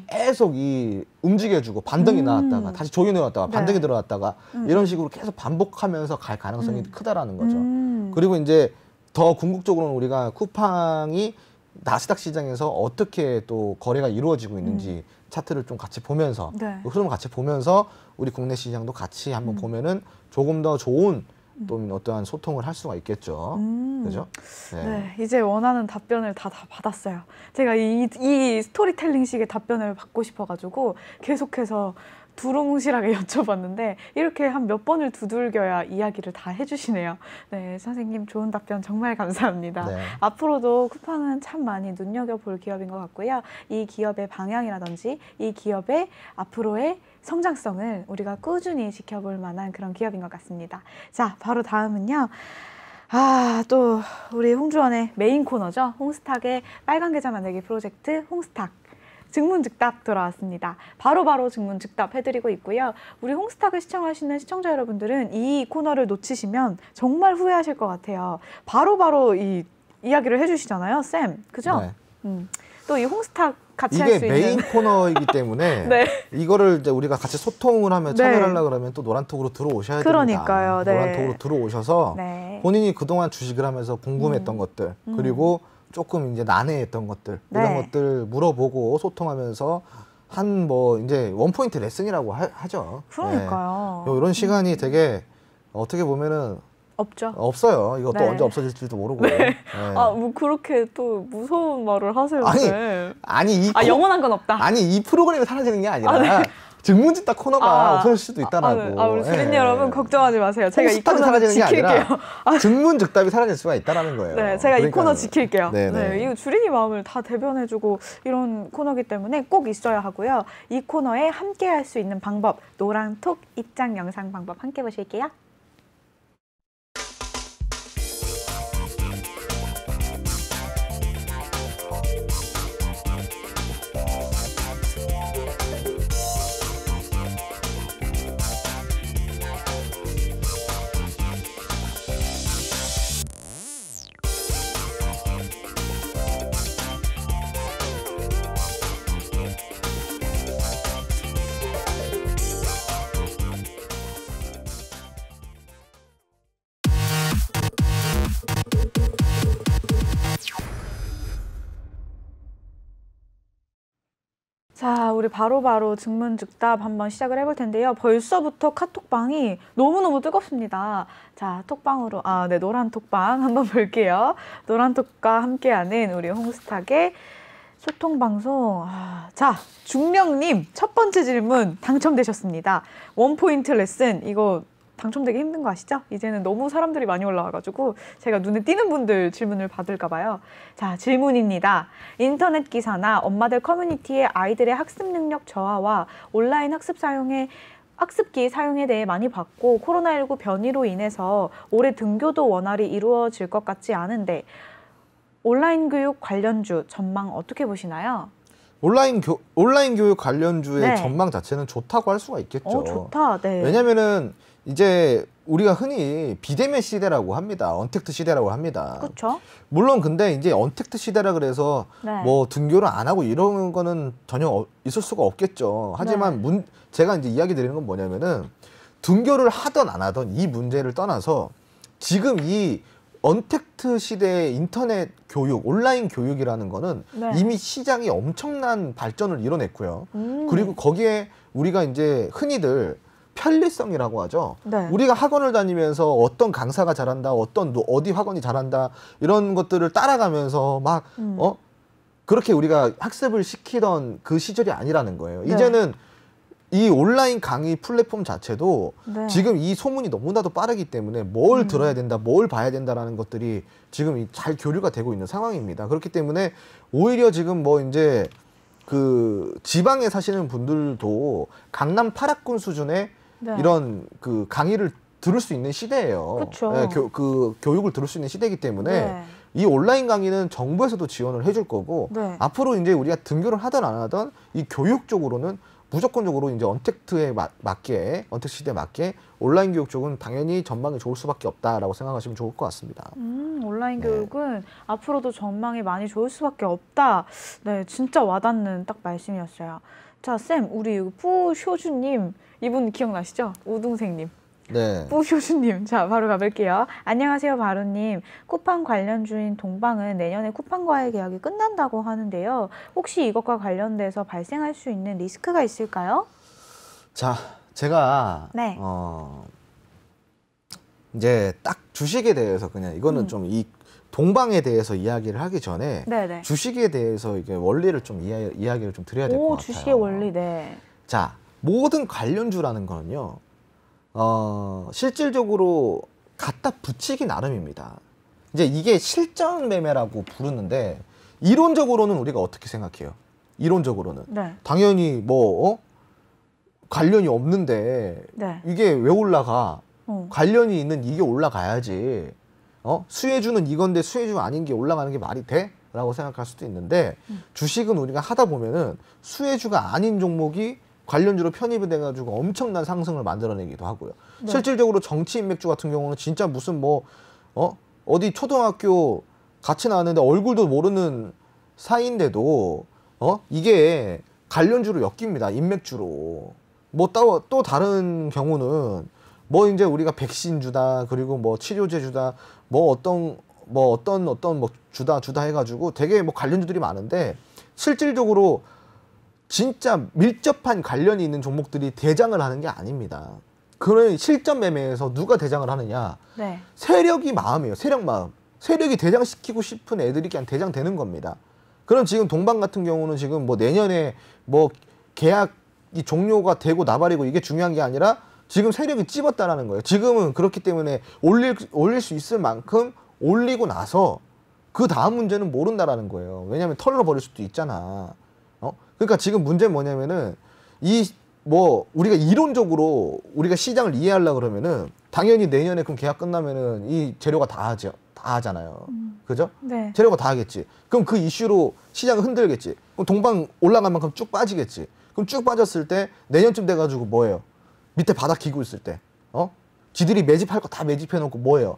A: 계속 이 움직여주고 반등이 나왔다가 다시 조이 내왔다가 반등이
B: 네.
A: 들어왔다가 이런 식으로 계속 반복하면서 갈 가능성이 크다라는 거죠. 그리고 이제 더 궁극적으로는 우리가 쿠팡이 나스닥 시장에서 어떻게 또 거래가 이루어지고 있는지 차트를 좀 같이 보면서
B: 네.
A: 흐름을 같이 보면서 우리 국내 시장도 같이 한번 보면은 조금 더 좋은 또 어떠한 소통을 할 수가 있겠죠. 그죠?
B: 네, 이제 원하는 답변을 다 받았어요. 제가 이 스토리텔링식의 답변을 받고 싶어가지고 계속해서 두루뭉실하게 여쭤봤는데 이렇게 한 몇 번을 두들겨야 이야기를 다 해주시네요. 네, 선생님 좋은 답변 정말 감사합니다.
A: 네.
B: 앞으로도 쿠팡은 참 많이 눈여겨볼 기업인 것 같고요. 이 기업의 방향이라든지 이 기업의 앞으로의 성장성을 우리가 꾸준히 지켜볼 만한 그런 기업인 것 같습니다. 자, 바로 다음은요. 또 우리 홍주원의 메인 코너죠. 홍스탁의 빨간 계좌 만들기 프로젝트 홍스탁. 증문즉답 돌아왔습니다. 바로바로 증문즉답 해드리고 있고요. 우리 홍스탁을 시청하시는 시청자 여러분들은 이 코너를 놓치시면 정말 후회하실 것 같아요. 바로바로 이 이야기를 해주시잖아요, 쌤. 그죠?
A: 네.
B: 또 이 홍스탁 같이 할 수
A: 이게
B: 있는
A: 메인 코너이기 때문에
B: 네.
A: 이거를 이제 우리가 같이 소통을 하면
B: 네.
A: 참여를 하려고 그러면 또 노란톡으로 들어오셔야
B: 그러니까요.
A: 됩니다.
B: 네.
A: 노란톡으로 들어오셔서
B: 네.
A: 본인이 그동안 주식을 하면서 궁금했던 것들 그리고 조금 이제 난해했던 것들
B: 네.
A: 이런 것들 물어보고 소통하면서 한 뭐 이제 원포인트 레슨이라고 하죠.
B: 그러니까요.
A: 네. 이런 시간이 되게 어떻게 보면은
B: 없죠.
A: 없어요. 이거 또
B: 네.
A: 언제 없어질지도 모르고.
B: 네.
A: 네.
B: 뭐 그렇게 또 무서운 말을 하세요.
A: 아니,
B: 쌤.
A: 아니
B: 영원한 건 없다.
A: 아니 이 프로그램이 사라지는 게 아니라 증문즉답 코너가 없어질 수도 있다라고.
B: 우리 주린 여러분 걱정하지 마세요. 제가 이
A: 홍스탁이
B: 코너
A: 사라지는 게
B: 지킬게요.
A: 아니라 증문즉답이 사라질 수가 있다라는 거예요.
B: 네, 제가 이 코너
A: 그러니까요.
B: 지킬게요.
A: 네네.
B: 네, 이거 주린이 마음을 다 대변해주고 이런 코너기 때문에 꼭 있어야 하고요. 이 코너에 함께 할 수 있는 방법, 노란톡 입장 영상 방법 함께 보실게요. 자, 우리 바로바로 증문즉답 한번 시작을 해볼 텐데요. 벌써부터 카톡방이 너무너무 뜨겁습니다. 자, 톡방으로, 네, 노란 톡방 한번 볼게요. 노란 톡과 함께하는 우리 홍스탁의 소통방송. 자, 중령님, 첫 번째 질문 당첨되셨습니다. 원포인트 레슨, 이거 당첨되기 힘든 거 아시죠? 이제는 너무 사람들이 많이 올라와가지고 제가 눈에 띄는 분들 질문을 받을까 봐요. 자, 질문입니다. 인터넷 기사나 엄마들 커뮤니티에 아이들의 학습 능력 저하와 온라인 학습기 사용에 대해 많이 봤고 코로나19 변이로 인해서 올해 등교도 원활히 이루어질 것 같지 않은데 온라인 교육 관련주 전망 어떻게 보시나요?
A: 온라인 교육 관련주의
B: 네.
A: 전망 자체는 좋다고 할 수가 있겠죠.
B: 좋다. 네.
A: 왜냐면은 이제 우리가 흔히 비대면 시대라고 합니다. 언택트 시대라고 합니다.
B: 그렇죠.
A: 물론 근데 이제 언택트 시대라 그래서
B: 네.
A: 뭐 등교를 안 하고 이런 거는 전혀 있을 수가 없겠죠. 하지만
B: 네.
A: 제가 이제 이야기 드리는 건 뭐냐면은 등교를 하던 안 하던 이 문제를 떠나서 지금 이 언택트 시대의 인터넷 교육, 온라인 교육이라는 거는
B: 네.
A: 이미 시장이 엄청난 발전을 이뤄냈고요.
B: 음.
A: 그리고 거기에 우리가 이제 흔히들 편리성이라고 하죠.
B: 네.
A: 우리가 학원을 다니면서 어떤 강사가 잘한다, 어디 학원이 잘한다 이런 것들을 따라가면서 막 그렇게 우리가 학습을 시키던 그 시절이 아니라는 거예요.
B: 네.
A: 이제는 이 온라인 강의 플랫폼 자체도
B: 네.
A: 지금 이 소문이 너무나도 빠르기 때문에 뭘 들어야 된다, 뭘 봐야 된다라는 것들이 지금 잘 교류가 되고 있는 상황입니다. 그렇기 때문에 오히려 지금 뭐 이제 그 지방에 사시는 분들도 강남 8학군 수준의
B: 네.
A: 이런 그 강의를 들을 수 있는 시대예요.
B: 그쵸.
A: 네, 교육을 들을 수 있는 시대이기 때문에
B: 네.
A: 이 온라인 강의는 정부에서도 지원을 해줄 거고
B: 네.
A: 앞으로 이제 우리가 등교를 하든 안 하든 이 교육 쪽으로는 무조건적으로 이제 언택트 시대에 맞게 온라인 교육 쪽은 당연히 전망이 좋을 수밖에 없다라고 생각하시면 좋을 것 같습니다.
B: 온라인
A: 네.
B: 교육은 앞으로도 전망이 많이 좋을 수밖에 없다. 네, 진짜 와닿는 딱 말씀이었어요. 자, 쌤, 우리 뿌효주님, 이분 기억나시죠? 우등생님.
A: 네.
B: 뿌효주님, 자, 바로 가볼게요. 안녕하세요, 바로님. 쿠팡 관련주인 동방은 내년에 쿠팡과의 계약이 끝난다고 하는데요. 혹시 이것과 관련돼서 발생할 수 있는 리스크가 있을까요?
A: 자, 제가
B: 네.
A: 이제 딱 주식에 대해서 그냥 이거는 좀 이 동방에 대해서 이야기를 하기 전에
B: 네네.
A: 주식에 대해서 이게 원리를 좀 이야기를 좀 드려야 될 것 같아요.
B: 주식의 원리, 네.
A: 자, 모든 관련주라는 거는요, 실질적으로 갖다 붙이기 나름입니다. 이제 이게 실전 매매라고 부르는데, 이론적으로는 우리가 어떻게 생각해요? 이론적으로는.
B: 네.
A: 당연히 뭐, 관련이 없는데,
B: 네.
A: 이게 왜 올라가? 관련이 있는 이게 올라가야지. 수혜주는 이건데 수혜주 아닌 게 올라가는 게 말이 돼? 라고 생각할 수도 있는데, 주식은 우리가 하다 보면은 수혜주가 아닌 종목이 관련주로 편입이 돼가지고 엄청난 상승을 만들어내기도 하고요.
B: 네.
A: 실질적으로 정치 인맥주 같은 경우는 진짜 무슨 뭐, 어디 초등학교 같이 나왔는데 얼굴도 모르는 사이인데도, 이게 관련주로 엮입니다. 인맥주로. 뭐 또 다른 경우는 뭐 이제 우리가 백신주다, 그리고 뭐 치료제주다, 뭐 어떤 뭐 주다 해가지고 되게 뭐 관련주들이 많은데, 실질적으로 진짜 밀접한 관련이 있는 종목들이 대장을 하는 게 아닙니다. 그런 실전 매매에서 누가 대장을 하느냐?
B: 네.
A: 세력이 마음이에요. 세력 마음. 세력이 대장시키고 싶은 애들이 그냥 대장되는 겁니다. 그럼 지금 동방 같은 경우는 지금 뭐 내년에 뭐 계약이 종료가 되고 나발이고 이게 중요한 게 아니라 지금 세력이 찝었다라는 거예요. 지금은 그렇기 때문에 올릴 수 있을 만큼 올리고 나서 그 다음 문제는 모른다라는 거예요. 왜냐하면 털어버릴 수도 있잖아. 그러니까 지금 문제는 뭐냐면은 우리가 이론적으로 우리가 시장을 이해하려고 그러면은 당연히 내년에 그럼 계약 끝나면은 이 재료가 다 하잖아요. 그죠?
B: 네.
A: 재료가 다 하겠지. 그럼 그 이슈로 시장을 흔들겠지. 그럼 동방 올라간 만큼 쭉 빠지겠지. 그럼 쭉 빠졌을 때 내년쯤 돼가지고 뭐예요? 밑에 바닥 기고 있을 때, 지들이 매집할 거 다 매집해놓고 뭐예요?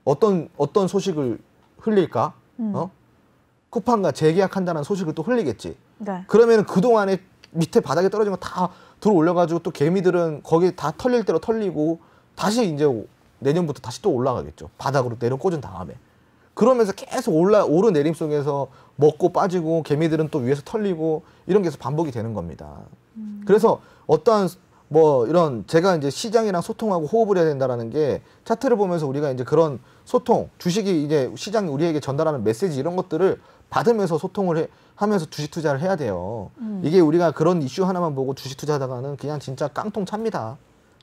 A: 어떤 소식을 흘릴까? 쿠팡과 재계약한다는 소식을 또 흘리겠지.
B: 네.
A: 그러면 그동안에 밑에 바닥에 떨어진 거 다 들어 올려가지고 또 개미들은 거기 다 털릴 대로 털리고 다시 이제 내년부터 다시 또 올라가겠죠. 바닥으로 내려 꽂은 다음에. 그러면서 계속 오르내림 속에서 먹고 빠지고 개미들은 또 위에서 털리고 이런 게 계속 반복이 되는 겁니다. 그래서 어떠한 뭐 이런 제가 이제 시장이랑 소통하고 호흡을 해야 된다라는 게 차트를 보면서 우리가 이제 그런 소통, 주식이 이제 시장이 우리에게 전달하는 메시지 이런 것들을 받으면서 소통을 하면서 주식 투자를 해야 돼요. 이게 우리가 그런 이슈 하나만 보고 주식 투자하다가는 그냥 진짜 깡통 찹니다.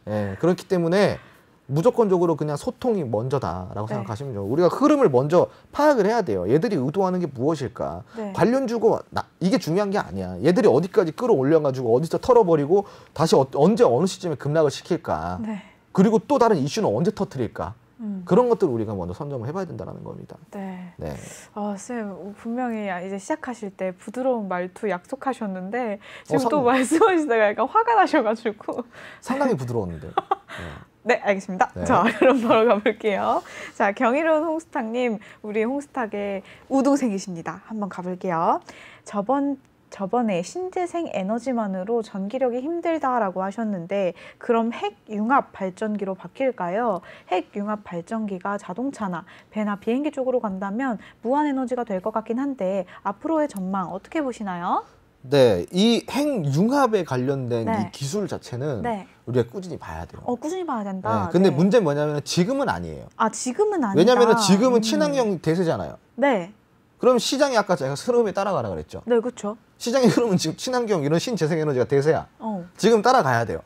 A: 예, 그렇기 때문에 무조건적으로 그냥 소통이 먼저다라고
B: 네.
A: 생각하시면 돼요. 우리가 흐름을 먼저 파악을 해야 돼요. 얘들이 의도하는 게 무엇일까?
B: 네.
A: 관련주고 이게 중요한 게 아니야. 얘들이 어디까지 끌어올려가지고 어디서 털어버리고 다시 언제 어느 시점에 급락을 시킬까?
B: 네.
A: 그리고 또 다른 이슈는 언제 터뜨릴까? 그런 것들을 우리가 먼저 선점을 해봐야 된다는 겁니다.
B: 네.
A: 네.
B: 쌤 분명히 이제 시작하실 때 부드러운 말투 약속하셨는데 지금 또
A: 상당히.
B: 말씀하시다가 약간 화가 나셔가지고
A: 상당히 부드러웠는데. 네.
B: 네, 알겠습니다.
A: 네.
B: 자, 그럼 바로 가볼게요. 자, 경이로운 홍스탁님, 우리 홍스탁의 우동생이십니다. 한번 가볼게요. 저번에 신재생 에너지만으로 전기력이 힘들다라고 하셨는데 그럼 핵융합 발전기로 바뀔까요? 핵융합 발전기가 자동차나 배나 비행기 쪽으로 간다면 무한에너지가 될 것 같긴 한데 앞으로의 전망 어떻게 보시나요?
A: 네, 이 핵융합에 관련된
B: 네.
A: 이 기술 자체는
B: 네.
A: 우리가 꾸준히 봐야 돼요.
B: 꾸준히 봐야 된다.
A: 네, 근데
B: 네.
A: 문제는 뭐냐면 지금은 아니에요.
B: 지금은 아니다.
A: 왜냐하면 지금은 친환경 대세잖아요.
B: 네.
A: 그럼 시장이 아까 제가 흐름에 따라가라 그랬죠.
B: 네, 그렇죠.
A: 시장의 흐름은 지금 친환경 이런 신재생에너지가 대세야.
B: 어.
A: 지금 따라가야 돼요.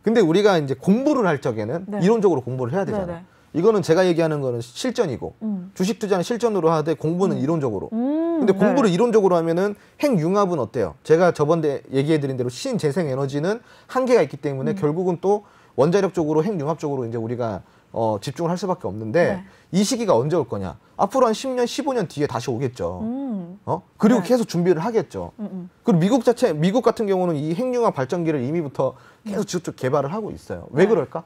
A: 근데 우리가 이제 공부를 할 적에는
B: 네.
A: 이론적으로 공부를 해야 되잖아요.
B: 네네.
A: 이거는 제가 얘기하는 거는 실전이고 주식 투자는 실전으로 하되 공부는 이론적으로. 근데 공부를
B: 네.
A: 이론적으로 하면은 핵융합은 어때요? 제가 저번에 얘기해드린 대로 신재생에너지는 한계가 있기 때문에 결국은 또 원자력 쪽으로 핵융합 쪽으로 이제 우리가 집중을 할 수밖에 없는데
B: 네.
A: 이 시기가 언제 올 거냐? 앞으로 한 10년, 15년 뒤에 다시 오겠죠. 그리고
B: 네.
A: 계속 준비를 하겠죠. 그리고 미국 같은 경우는 이 핵융합 발전기를 이미부터 계속 쭉 개발을 하고 있어요. 왜
B: 네.
A: 그럴까?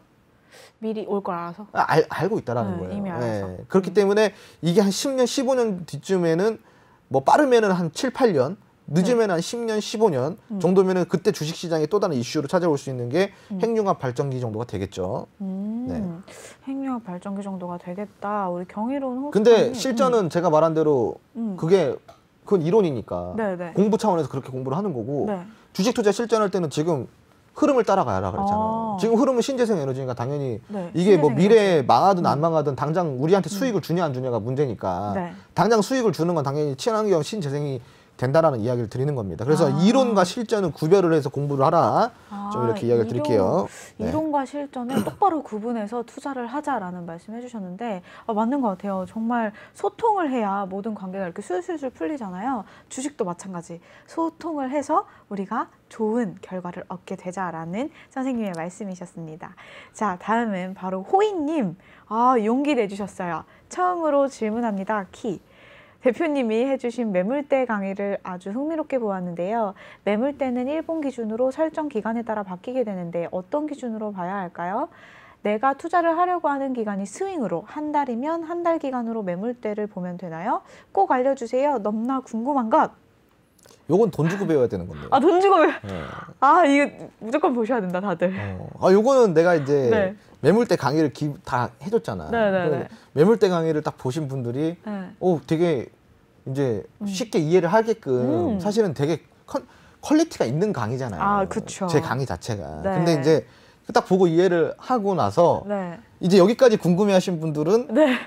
B: 미리 올 걸 알아서.
A: 알고 있다라는
B: 네,
A: 거예요.
B: 이미 알아서.
A: 그렇기 때문에 이게 한 10년, 15년 뒤쯤에는 뭐 빠르면은 한 7, 8년, 늦으면 한 10년, 15년 정도면은 그때 주식시장에 또 다른 이슈로 찾아올 수 있는 게 핵융합 발전기 정도가 되겠죠. 네.
B: 핵융합 발전기 정도가 되겠다. 우리 경이로운 홍수님.
A: 근데 실전은 제가 말한 대로 그건 이론이니까
B: 네네.
A: 공부 차원에서 그렇게 공부를 하는 거고
B: 네.
A: 주식 투자 실전할 때는 지금 흐름을 따라가라 그랬잖아요. 지금 흐름은 신재생 에너지니까 당연히
B: 네,
A: 이게 뭐
B: 신재생
A: 미래에
B: 에너지.
A: 망하든 안 망하든 당장 우리한테 수익을 주냐 안 주냐가 문제니까
B: 네.
A: 당장 수익을 주는 건 당연히 친환경 신재생이 된다라는 이야기를 드리는 겁니다. 그래서 이론과 실전은 구별을 해서 공부를 하라. 좀 이렇게 이야기를 드릴게요. 네.
B: 이론과 실전을 똑바로 구분해서 투자를 하자라는 말씀 해주셨는데 맞는 것 같아요. 정말 소통을 해야 모든 관계가 이렇게 술술술 풀리잖아요. 주식도 마찬가지. 소통을 해서 우리가 좋은 결과를 얻게 되자라는 선생님의 말씀이셨습니다. 자, 다음은 바로 호이님. 용기 내주셨어요. 처음으로 질문합니다. 키. 대표님이 해주신 매물대 강의를 아주 흥미롭게 보았는데요. 매물대는 일본 기준으로 설정 기간에 따라 바뀌게 되는데 어떤 기준으로 봐야 할까요? 내가 투자를 하려고 하는 기간이 스윙으로 한 달이면 한 달 기간으로 매물대를 보면 되나요? 꼭 알려주세요. 너무나 궁금한 것.
A: 요건 돈 주고 배워야 되는 건데요.
B: 돈 주고 배워. 이거 무조건 보셔야 된다, 다들.
A: 요거는 내가 이제
B: 네.
A: 매물대 강의를 다 해줬잖아.
B: 네네네.
A: 매물대 강의를 딱 보신 분들이 되게 이제 쉽게 이해를 하게끔 사실은 되게 퀄리티가 있는 강의잖아요.
B: 그쵸.
A: 제 강의 자체가.
B: 네.
A: 근데 이제 딱 보고 이해를 하고 나서
B: 네.
A: 이제 여기까지 궁금해하신 분들은
B: 네.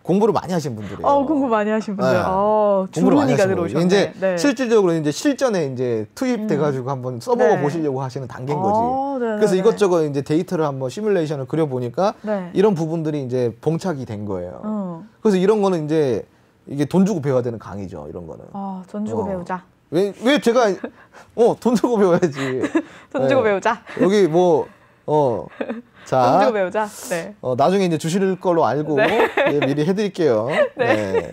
A: 공부를 많이 하신 분들이에요.
B: 공부 많이 하신 분들.
A: 네. 공부를 많이
B: 주문이가
A: 하신
B: 들어오셨네.
A: 이제
B: 네.
A: 실질적으로 이제 실전에 이제 투입돼가지고 한번 써먹어 보시려고 하시는 단계인 거지.
B: 네네네.
A: 그래서 이것저것 이제 데이터를 한번 시뮬레이션을 그려보니까
B: 네.
A: 이런 부분들이 이제 봉착이 된 거예요. 그래서 이런 거는 이제 이게 돈 주고 배워야 되는 강의죠. 이런 거는.
B: 돈 주고 배우자.
A: 왜 제가 돈 주고 배워야지.
B: 돈 주고 배우자.
A: 여기 자,
B: 돈 주고 배우자. 네.
A: 나중에 이제 주실 걸로 알고 미리 해드릴게요. 네.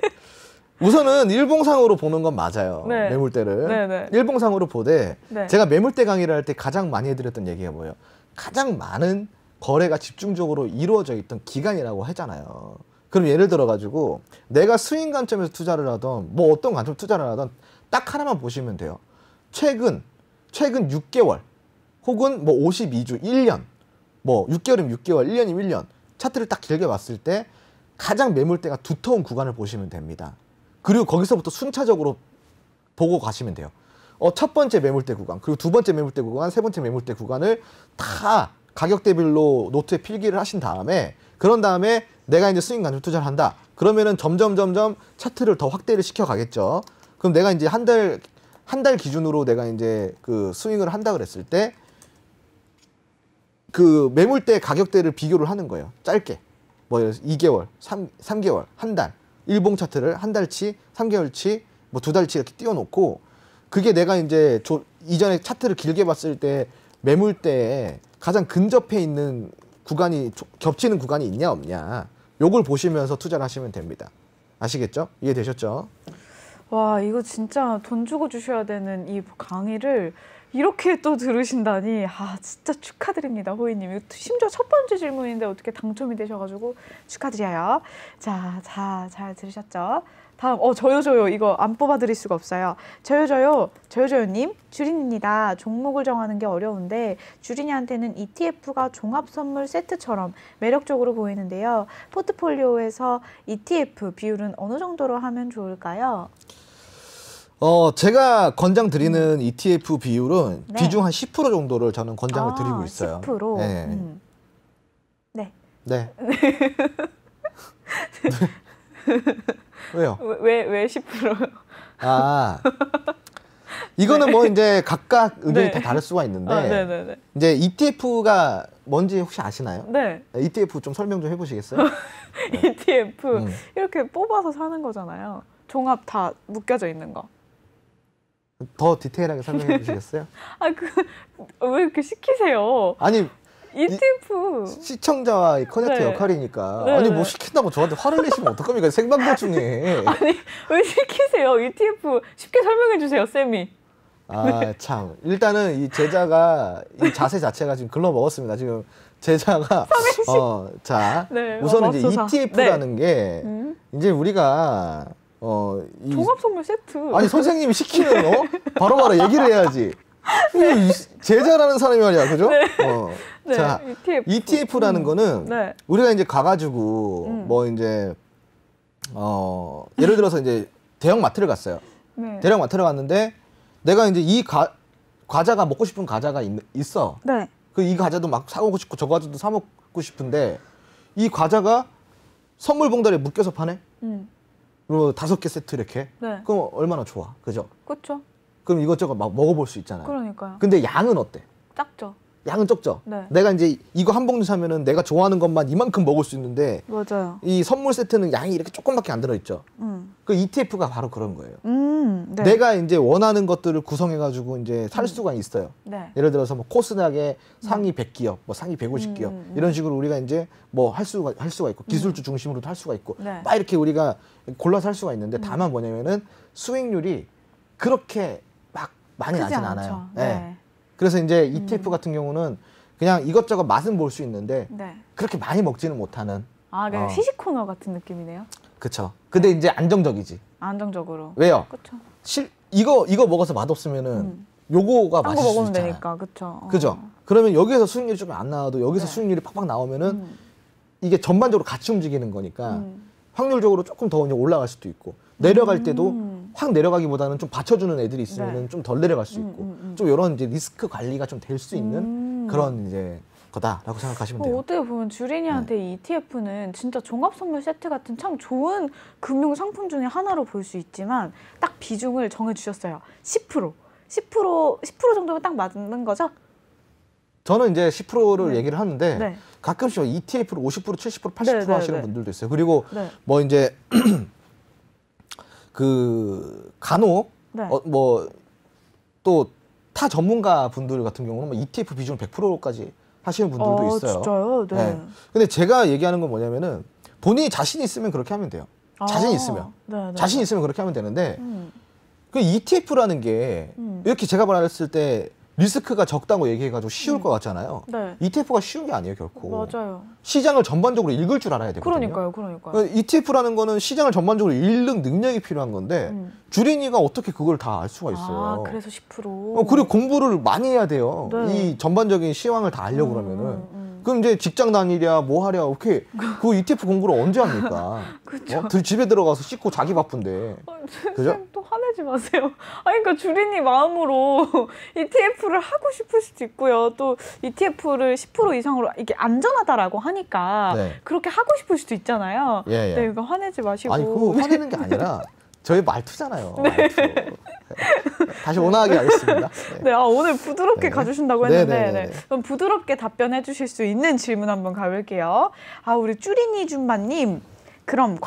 A: 우선은 일봉상으로 보는 건 맞아요.
B: 네.
A: 매물대를.
B: 네.
A: 일봉상으로 보되
B: 네.
A: 제가 매물대 강의를 할 때 가장 많이 해드렸던 얘기가 뭐예요? 가장 많은 거래가 집중적으로 이루어져 있던 기간이라고 하잖아요. 그럼 예를 들어가지고 내가 스윙 관점에서 투자를 하던 뭐 어떤 관점 투자를 하던 딱 하나만 보시면 돼요. 최근 6개월 혹은 뭐 52주, 1년 뭐 6개월이면 6개월, 1년이면 1년 차트를 딱 길게 봤을 때 가장 매물대가 두터운 구간을 보시면 됩니다. 그리고 거기서부터 순차적으로 보고 가시면 돼요. 첫 번째 매물대 구간, 그리고 두 번째 매물대 구간, 세 번째 매물대 구간을 다 가격대별로 노트에 필기를 하신 다음에 그런 다음에 내가 이제 스윙 관점 투자를 한다. 그러면은 점점 차트를 더 확대를 시켜 가겠죠. 그럼 내가 이제 한 달 기준으로 내가 이제 그 스윙을 한다 그랬을 때 그 매물대 가격대를 비교를 하는 거예요. 짧게. 뭐 2개월, 3개월, 한 달. 일봉 차트를 한 달치, 3개월치, 뭐 2달치 이렇게 띄워놓고 그게 내가 이제 이전에 차트를 길게 봤을 때 매물대에 가장 근접해 있는 구간이 겹치는 구간이 있냐 없냐. 요걸 보시면서 투자를 하시면 됩니다. 아시겠죠? 이해되셨죠?
B: 와, 이거 진짜 돈 주고 주셔야 되는 이 강의를 이렇게 또 들으신다니 진짜 축하드립니다, 호이님. 심지어 첫 번째 질문인데 어떻게 당첨이 되셔가지고 축하드려요. 자, 잘 들으셨죠? 다음 저요 이거 안 뽑아드릴 수가 없어요. 저요님 주린입니다. 종목을 정하는 게 어려운데 주린이한테는 ETF가 종합선물 세트처럼 매력적으로 보이는데요. 포트폴리오에서 ETF 비율은 어느 정도로 하면 좋을까요?
A: 제가 권장드리는 ETF 비율은
B: 네.
A: 비중 한 10% 정도를 저는 권장을 드리고 있어요.
B: 10%?
A: 네.
B: 네.
A: 네. 왜요?
B: 왜 10%요?
A: 이거는 뭐 이제 각각 의견이
B: 네.
A: 다 다를 수가 있는데
B: 네네네.
A: 이제 ETF가 뭔지 혹시 아시나요?
B: 네.
A: ETF 좀 설명 좀 해보시겠어요?
B: ETF 이렇게 뽑아서 사는 거잖아요. 종합 다 묶여져 있는 거.
A: 더 디테일하게 설명해 주시겠어요?
B: 왜 이렇게 시키세요?
A: 아니
B: ETF.
A: 시청자와 커넥터
B: 네.
A: 역할이니까
B: 네,
A: 아니
B: 네.
A: 뭐 시킨다고 저한테 화를 내시면 어떡합니까? 생방송 중에.
B: 아니 왜 시키세요? ETF 쉽게 설명해 주세요, 쌤이.
A: 참 일단은 이 제자가 이 자세 자체가 지금 글러 먹었습니다. 지금 제자가
B: 네,
A: 우선은 이제
B: 맙소사.
A: ETF라는 게 이제 우리가 이
B: 종합 선물 세트.
A: 아니 선생님이 시키는 바로바로 얘기를 해야지. 이 제자라는 사람이 말이야, 그죠?
B: 네. 네,
A: 자, ETF라는 거는
B: 네.
A: 우리가 이제 가가지고 뭐 이제 예를 들어서 이제 대형 마트를 갔어요.
B: 네.
A: 대형 마트를 갔는데 내가 이제 이 과자가 먹고 싶은 과자가 있어.
B: 네.
A: 이 과자도 막 사고 싶고 저 과자도 사 먹고 싶은데 이 과자가 선물 봉다리에 묶여서 파네. 그리고 5개 세트 이렇게.
B: 네.
A: 그럼 얼마나 좋아, 그죠?
B: 그렇죠.
A: 그럼 이것저것 막 먹어볼 수 있잖아요.
B: 그러니까요.
A: 근데 양은 어때?
B: 작죠.
A: 양은 적죠.
B: 네.
A: 내가 이제 이거 한 봉지 사면은 내가 좋아하는 것만 이만큼 먹을 수 있는데
B: 맞아요.
A: 이 선물 세트는 양이 이렇게 조금밖에 안 들어있죠. 그 ETF가 바로 그런 거예요.
B: 네.
A: 내가 이제 원하는 것들을 구성해가지고 이제 살 수가 있어요.
B: 네.
A: 예를 들어서 뭐 코스닥의 상위 100기업, 뭐 상위 150기업 이런 식으로 우리가 이제 뭐 할 수가 있고 기술주 중심으로도 할 수가 있고
B: 네.
A: 막 이렇게 우리가 골라서 할 수가 있는데 다만 뭐냐면은 수익률이 그렇게 막 많이
B: 크지
A: 나진
B: 않죠.
A: 않아요.
B: 네.
A: 네. 그래서 이제 ETF 같은 경우는 그냥 이것저것 맛은 볼 수 있는데
B: 네.
A: 그렇게 많이 먹지는 못하는.
B: 아, 그냥 시식 코너 같은 느낌이네요.
A: 그쵸. 근데 이제 안정적이지.
B: 안정적으로.
A: 왜요?
B: 그렇죠.
A: 이거 먹어서 맛없으면은 요거가
B: 딴 거
A: 맛있을 수
B: 먹으면
A: 있잖아요.
B: 되니까. 그렇죠.
A: 그죠? 그러면 여기에서 수익률이 좀 안 나와도 여기서
B: 네.
A: 수익률이 팍팍 나오면은 이게 전반적으로 같이 움직이는 거니까 확률적으로 조금 더 이제 올라갈 수도 있고 내려갈 때도 확 내려가기보다는 좀 받쳐주는 애들이 있으면은
B: 네.
A: 좀 덜 내려갈 수 있고 좀 이런 이제 리스크 관리가 좀 될 수 있는 그런 이제 거다라고 생각하시면 돼요.
B: 어떻게 보면 주린이한테 이 ETF는 진짜 종합선물 세트 같은 참 좋은 금융 상품 중에 하나로 볼 수 있지만 딱 비중을 정해주셨어요. 10%. 10% 정도면 딱 맞는 거죠?
A: 저는 이제 10%를
B: 네.
A: 얘기를 하는데
B: 네.
A: 가끔씩 ETF로 50%, 70%, 80%
B: 네, 네,
A: 하시는
B: 네.
A: 분들도 있어요. 그리고
B: 네.
A: 뭐 이제 그 간혹
B: 네.
A: 뭐 또 타 전문가 분들 같은 경우는 뭐 ETF 비중 100%까지 하시는 분들도 있어요.
B: 진짜요? 네.
A: 네. 근데 제가 얘기하는 건 뭐냐면은 본인이 자신 있으면 그렇게 하면 돼요. 자신 있으면.
B: 네, 네.
A: 자신 있으면 그렇게 하면 되는데
B: 음.
A: 그 ETF라는 게 이렇게 제가 말했을 때 리스크가 적다고 얘기해가지고 쉬울 것 같잖아요.
B: 네.
A: ETF가 쉬운 게 아니에요, 결코.
B: 맞아요.
A: 시장을 전반적으로 읽을 줄 알아야 되거든요.
B: 그러니까요.
A: ETF라는 거는 시장을 전반적으로 읽는 능력이 필요한 건데 주린이가 어떻게 그걸 다 알 수가 있어요.
B: 아, 그래서 10%.
A: 그리고 공부를 많이 해야 돼요.
B: 네.
A: 이 전반적인 시황을 다 알려고 그러면은. 그럼 이제 직장 다니랴 뭐 하랴 이렇게 그 ETF 공부를 언제 합니까?
B: 그쵸.
A: 집에 들어가서 씻고 자기 바쁜데. 그죠?
B: 쌤 또 화내지 마세요. 아니, 그러니까 주린이 마음으로 ETF를 하고 싶을 수도 있고요. 또 ETF를 10% 이상으로 이게 안전하다라고 하니까
A: 네.
B: 그렇게 하고 싶을 수도 있잖아요.
A: 예, 예.
B: 네, 이거 화내지 마시고.
A: 아니 그거 화내는 게 아니라 저희 말투잖아요. 말투. 다시 온화하게 하겠습니다. 네.
B: 네, 오늘 부드럽게
A: 네.
B: 가주신다고
A: 네,
B: 했는데
A: 네, 네, 네.
B: 그럼 부드럽게 답변해 주실 수 있는 질문 한번 가볼게요. 우리 쭈리니 줌마님, 그럼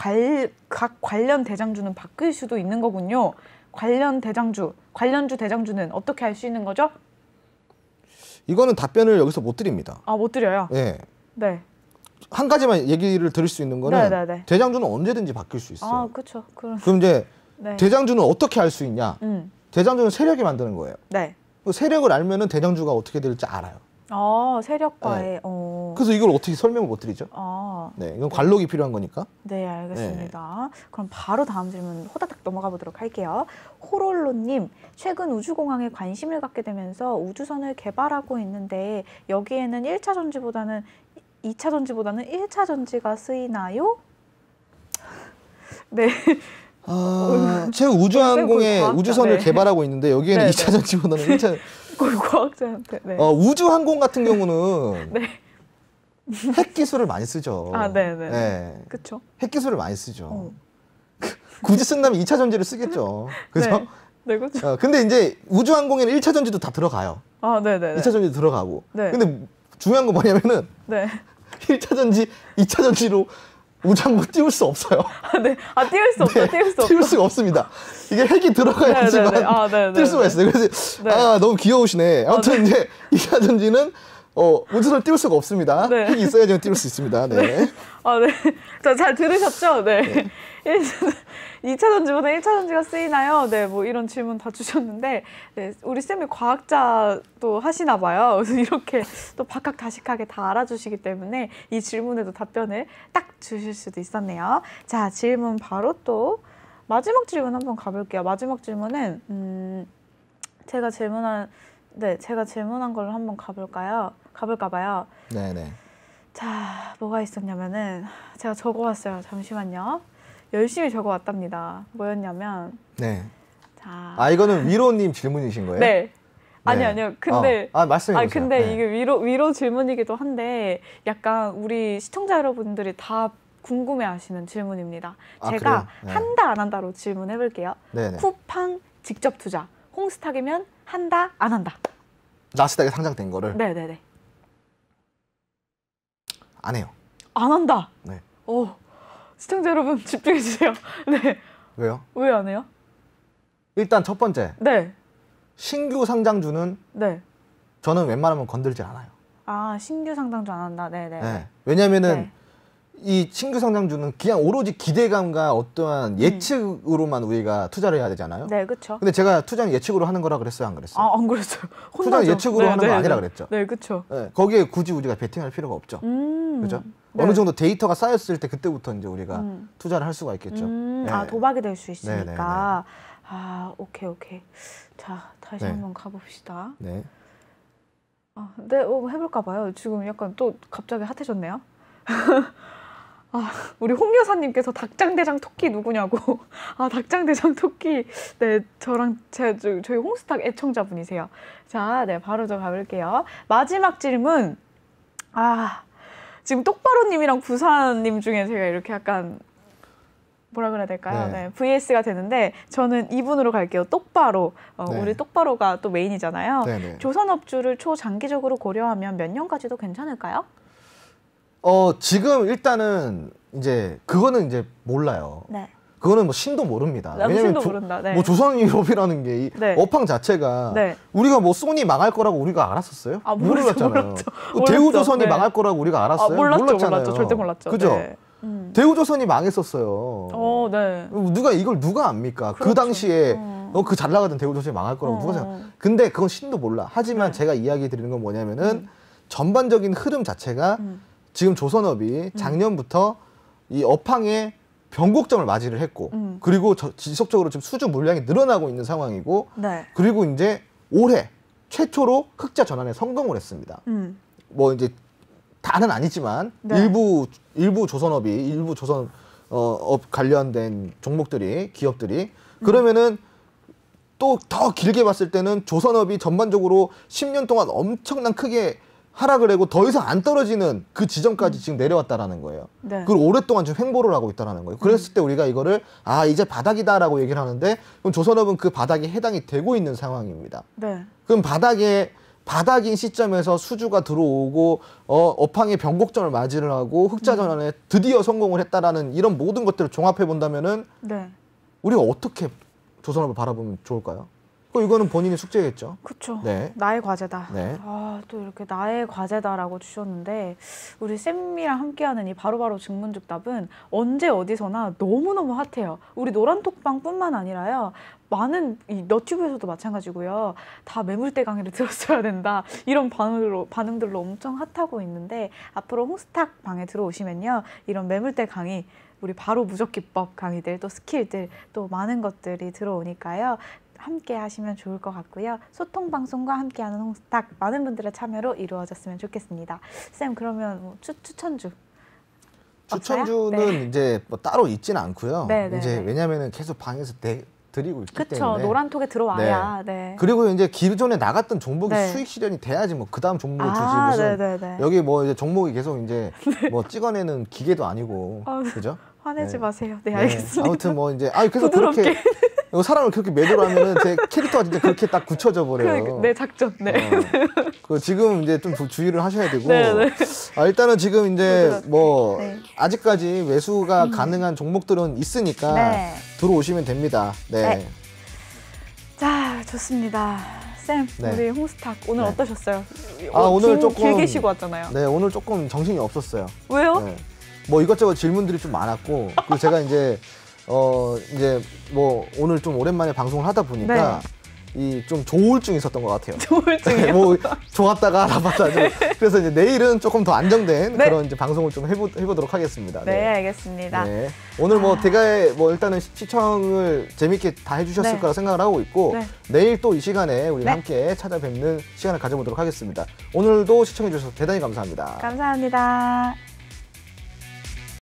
B: 각 관련 대장주는 바뀔 수도 있는 거군요. 관련주 대장주는 어떻게 할 수 있는 거죠?
A: 이거는 답변을 여기서 못 드립니다.
B: 못 드려요?
A: 예.
B: 네.
A: 한 가지만 얘기를 드릴 수 있는 거는
B: 네, 네, 네.
A: 대장주는 언제든지 바뀔 수 있어요.
B: 그렇죠. 그럼.
A: 그럼 이제
B: 네.
A: 대장주는 어떻게 할 수 있냐? 대장주는 세력이 만드는 거예요.
B: 네.
A: 그 세력을 알면은 대장주가 어떻게 될지 알아요.
B: 세력과의.
A: 그래서 이걸 어떻게 설명을 못 드리죠? 네, 이건 관록이 필요한 거니까.
B: 네, 알겠습니다. 그럼 바로 다음 질문 호다닥 넘어가 보도록 할게요. 호롤로님, 최근 우주공항에 관심을 갖게 되면서 우주선을 개발하고 있는데 여기에는 1차 전지보다는 2차 전지보다는 1차 전지가 쓰이나요? 네.
A: 최근 우주항공에
B: 과학자,
A: 우주선을
B: 네.
A: 개발하고 있는데 여기에는
B: 네,
A: 2차
B: 네.
A: 전지보다는 1차
B: 과학자한테. 네.
A: 우주항공 같은 경우는
B: 네.
A: 핵 기술을 많이 쓰죠.
B: 네네.
A: 네.
B: 그렇죠.
A: 핵 기술을 많이 쓰죠. 굳이 쓴다면 2차 전지를 쓰겠죠. 그죠?
B: 네. 네, 그렇죠.
A: 근데 이제 우주항공에는 1차 전지도 다 들어가요.
B: 네네.
A: 2차 전지도 들어가고.
B: 네.
A: 근데 중요한 건 뭐냐면은
B: 네.
A: 1차 전지, 2차 전지로 우주항공 띄울 수 없어요.
B: 네. 띄울 수 없다. 띄울 수 없다.
A: 띄울 수가 없습니다. 이게 핵이 들어가야지만
B: 네네네.
A: 뜰 수가 있어요. 그래서
B: 네.
A: 너무 귀여우시네. 아무튼 이제 2차 전지는 우주선을 띄울 수가 없습니다.
B: 네.
A: 핵이 있어야지 띄울 수 있습니다. 네.
B: 네. 자, 잘 들으셨죠? 네. 2차 전지보다 1차 전지가 쓰이나요? 네, 뭐 이런 질문 다 주셨는데, 네, 우리 쌤이 과학자도 하시나 봐요. 그래서 이렇게 또 박학다식하게 다 알아주시기 때문에 이 질문에도 답변을 딱 주실 수도 있었네요. 자, 질문 바로 또 마지막 질문 한번 가볼게요. 마지막 질문은 제가 질문한 걸로 한번 가볼까 봐요.
A: 네네.
B: 자, 뭐가 있었냐면은 제가 적어왔어요. 잠시만요. 열심히 적어왔답니다. 뭐였냐면
A: 네.
B: 자,
A: 이거는 위로님 질문이신 거예요?
B: 네. 아니요. 근데
A: 말씀해 주세요.
B: 이게 위로 질문이기도 한데 약간 우리 시청자 여러분들이 다 궁금해하시는 질문입니다.
A: 아,
B: 제가
A: 그래요? 네.
B: 한다 안 한다로 질문해볼게요.
A: 네네.
B: 쿠팡 직접 투자 홍스탁이면 한다 안 한다.
A: 나스닥에 상장된 거를
B: 네네네.
A: 안 해요.
B: 안 한다.
A: 네.
B: 시청자 여러분 집중해 주세요. 네.
A: 왜요?
B: 왜 안 해요?
A: 일단 첫 번째,
B: 네.
A: 신규 상장주는
B: 네.
A: 저는 웬만하면 건들지 않아요.
B: 아, 신규 상장도 안 한다. 네네.
A: 네. 왜냐면은
B: 네.
A: 이 신규 상장주는 그냥 오로지 기대감과 어떠한 예측으로만 우리가 투자를 해야 되잖아요.
B: 네, 그렇죠.
A: 근데 제가 투자는 예측으로 하는 거라 그랬어요, 안 그랬어요?
B: 아, 안 그랬어요.
A: 투자는
B: 혼나죠.
A: 예측으로 하는 거 아니라 그랬죠.
B: 네, 그렇죠.
A: 네, 거기에 굳이 우리가 베팅할 필요가 없죠. 그렇죠?
B: 네.
A: 어느 정도 데이터가 쌓였을 때 그때부터 이제 우리가 투자를 할 수가 있겠죠.
B: 아,
A: 네.
B: 도박이 될 수 있으니까.
A: 네, 네, 네.
B: 아, 오케이. 자, 다시
A: 네.
B: 한번 가봅시다.
A: 네.
B: 네, 해볼까 봐요. 지금 약간 또 갑자기 핫해졌네요. 우리 홍 여사님께서 닭장대장 토끼 누구냐고. 닭장대장 토끼. 네, 저랑 저희 홍스탁 애청자분이세요. 자, 네, 바로 저 가볼게요. 마지막 질문. 지금 똑바로님이랑 부사님 중에 제가 이렇게 약간 뭐라 그래야 될까요?
A: 네.
B: 네, VS가 되는데 저는 이분으로 갈게요. 똑바로.
A: 네.
B: 우리 똑바로가 또 메인이잖아요.
A: 네네.
B: 조선업주를 초장기적으로 고려하면 몇 년까지도 괜찮을까요?
A: 지금 일단은 이제 그거는 이제 몰라요.
B: 네.
A: 그거는 뭐 신도 모릅니다.
B: 나도
A: 왜냐면
B: 신도 모른다. 네.
A: 뭐 조선유럽이라는 게 이
B: 네.
A: 업황 자체가
B: 네.
A: 우리가 뭐 소니 망할 거라고 우리가 알았었어요? 몰랐잖아요.
B: 몰랐죠.
A: 대우조선이
B: 네.
A: 망할 거라고 우리가 알았어요? 몰랐잖아요.
B: 절대 몰랐죠.
A: 그죠?
B: 네.
A: 대우조선이 망했었어요.
B: 네.
A: 이걸 누가 압니까?
B: 그렇죠.
A: 그 당시에 그 잘 나가던 대우조선이 망할 거라고 누가 생각? 근데 그건 신도 몰라. 하지만
B: 네.
A: 제가 이야기 드리는 건 뭐냐면은 전반적인 흐름 자체가 지금 조선업이 작년부터 이 업황에 변곡점을 맞이를 했고 그리고 지속적으로 지금 수주 물량이 늘어나고 있는 상황이고
B: 네.
A: 그리고 이제 올해 최초로 흑자 전환에 성공을 했습니다. 뭐 이제 다는 아니지만
B: 네.
A: 일부 조선업이 일부 조선업 관련된 종목들이 기업들이 그러면은 또 더 길게 봤을 때는 조선업이 전반적으로 10년 동안 엄청난 크게 하락을 하고 더 이상 안 떨어지는 그 지점까지 지금 내려왔다라는 거예요.
B: 네.
A: 그걸 오랫동안 좀 횡보를 하고 있다라는 거예요. 그랬을 때 우리가 이거를 이제 바닥이다라고 얘기를 하는데 그럼 조선업은 그 바닥에 해당이 되고 있는 상황입니다.
B: 네.
A: 그럼 바닥인 시점에서 수주가 들어오고 업황의 변곡점을 맞이를 하고 흑자 전환에 드디어 성공을 했다라는 이런 모든 것들을 종합해 본다면은
B: 네.
A: 우리가 어떻게 조선업을 바라보면 좋을까요? 이거는 본인이 숙제겠죠.
B: 그렇죠.
A: 네.
B: 나의 과제다.
A: 네.
B: 또 이렇게 나의 과제다라고 주셨는데 우리 쌤이랑 함께하는 이 바로바로 증문즉답은 언제 어디서나 너무너무 핫해요. 우리 노란톡방뿐만 아니라요. 많은 이 너튜브에서도 마찬가지고요. 다 매물대 강의를 들었어야 된다. 이런 반응들로 엄청 핫하고 있는데 앞으로 홍스탁 방에 들어오시면요. 이런 매물대 강의 우리 바로 무적기법 강의들 또 스킬들 또 많은 것들이 들어오니까요. 함께 하시면 좋을 것 같고요. 소통 방송과 함께하는 홍스탁 많은 분들의 참여로 이루어졌으면 좋겠습니다. 쌤 그러면 뭐 추천주
A: 추천주는
B: 네.
A: 이제 뭐 따로 있지는 않고요.
B: 네, 네,
A: 이제
B: 네.
A: 왜냐면은 계속 방에서 드리고 있기
B: 그쵸.
A: 때문에.
B: 노란톡에 들어와야. 네.
A: 그리고 이제 기존에 나갔던 종목이
B: 네.
A: 수익 실현이 돼야지 뭐 그다음 종목을 주지 무슨
B: 네네네.
A: 여기 뭐 이제 종목이 계속 이제 뭐 찍어내는 기계도 아니고 그죠?
B: 화내지
A: 네.
B: 마세요. 네, 알겠습니다.
A: 아무튼 뭐 이제 그래서
B: 부드럽게.
A: 그렇게 사람을 그렇게 매도를 하면은 제 캐릭터가 진짜 그렇게 딱 굳혀져 버려요.
B: 네, 작전. 네.
A: 지금 이제 좀 주의를 하셔야 되고
B: 네.
A: 일단은 지금 이제
B: 부드럽게.
A: 뭐
B: 네.
A: 아직까지 매수가 가능한 종목들은 있으니까
B: 네.
A: 들어오시면 됩니다. 네.
B: 네. 자, 좋습니다. 쌤,
A: 네.
B: 우리 홍스탁 오늘
A: 네.
B: 어떠셨어요?
A: 오늘 조금
B: 길게 쉬고 왔잖아요.
A: 네, 오늘 조금 정신이 없었어요.
B: 왜요?
A: 네. 뭐 이것저것 질문들이 좀 많았고 그리고 제가 이제 뭐 오늘 좀 오랜만에 방송을 하다 보니까 이 좀 조울증이 있었던 것 같아요.
B: 조울증이요?
A: 뭐 좋았다가 알아봤다. 그래서 이제 내일은 조금 더 안정된
B: 네.
A: 그런 이제 방송을 좀 해보도록 하겠습니다.
B: 네, 알겠습니다.
A: 네. 오늘 뭐 대개 뭐 일단은 시청을 재밌게 다 해주셨을
B: 네.
A: 거라 생각을 하고 있고
B: 네.
A: 내일 또 이 시간에 우리
B: 네.
A: 함께 찾아뵙는 시간을 가져보도록 하겠습니다. 오늘도 시청해 주셔서 대단히 감사합니다.
B: 감사합니다.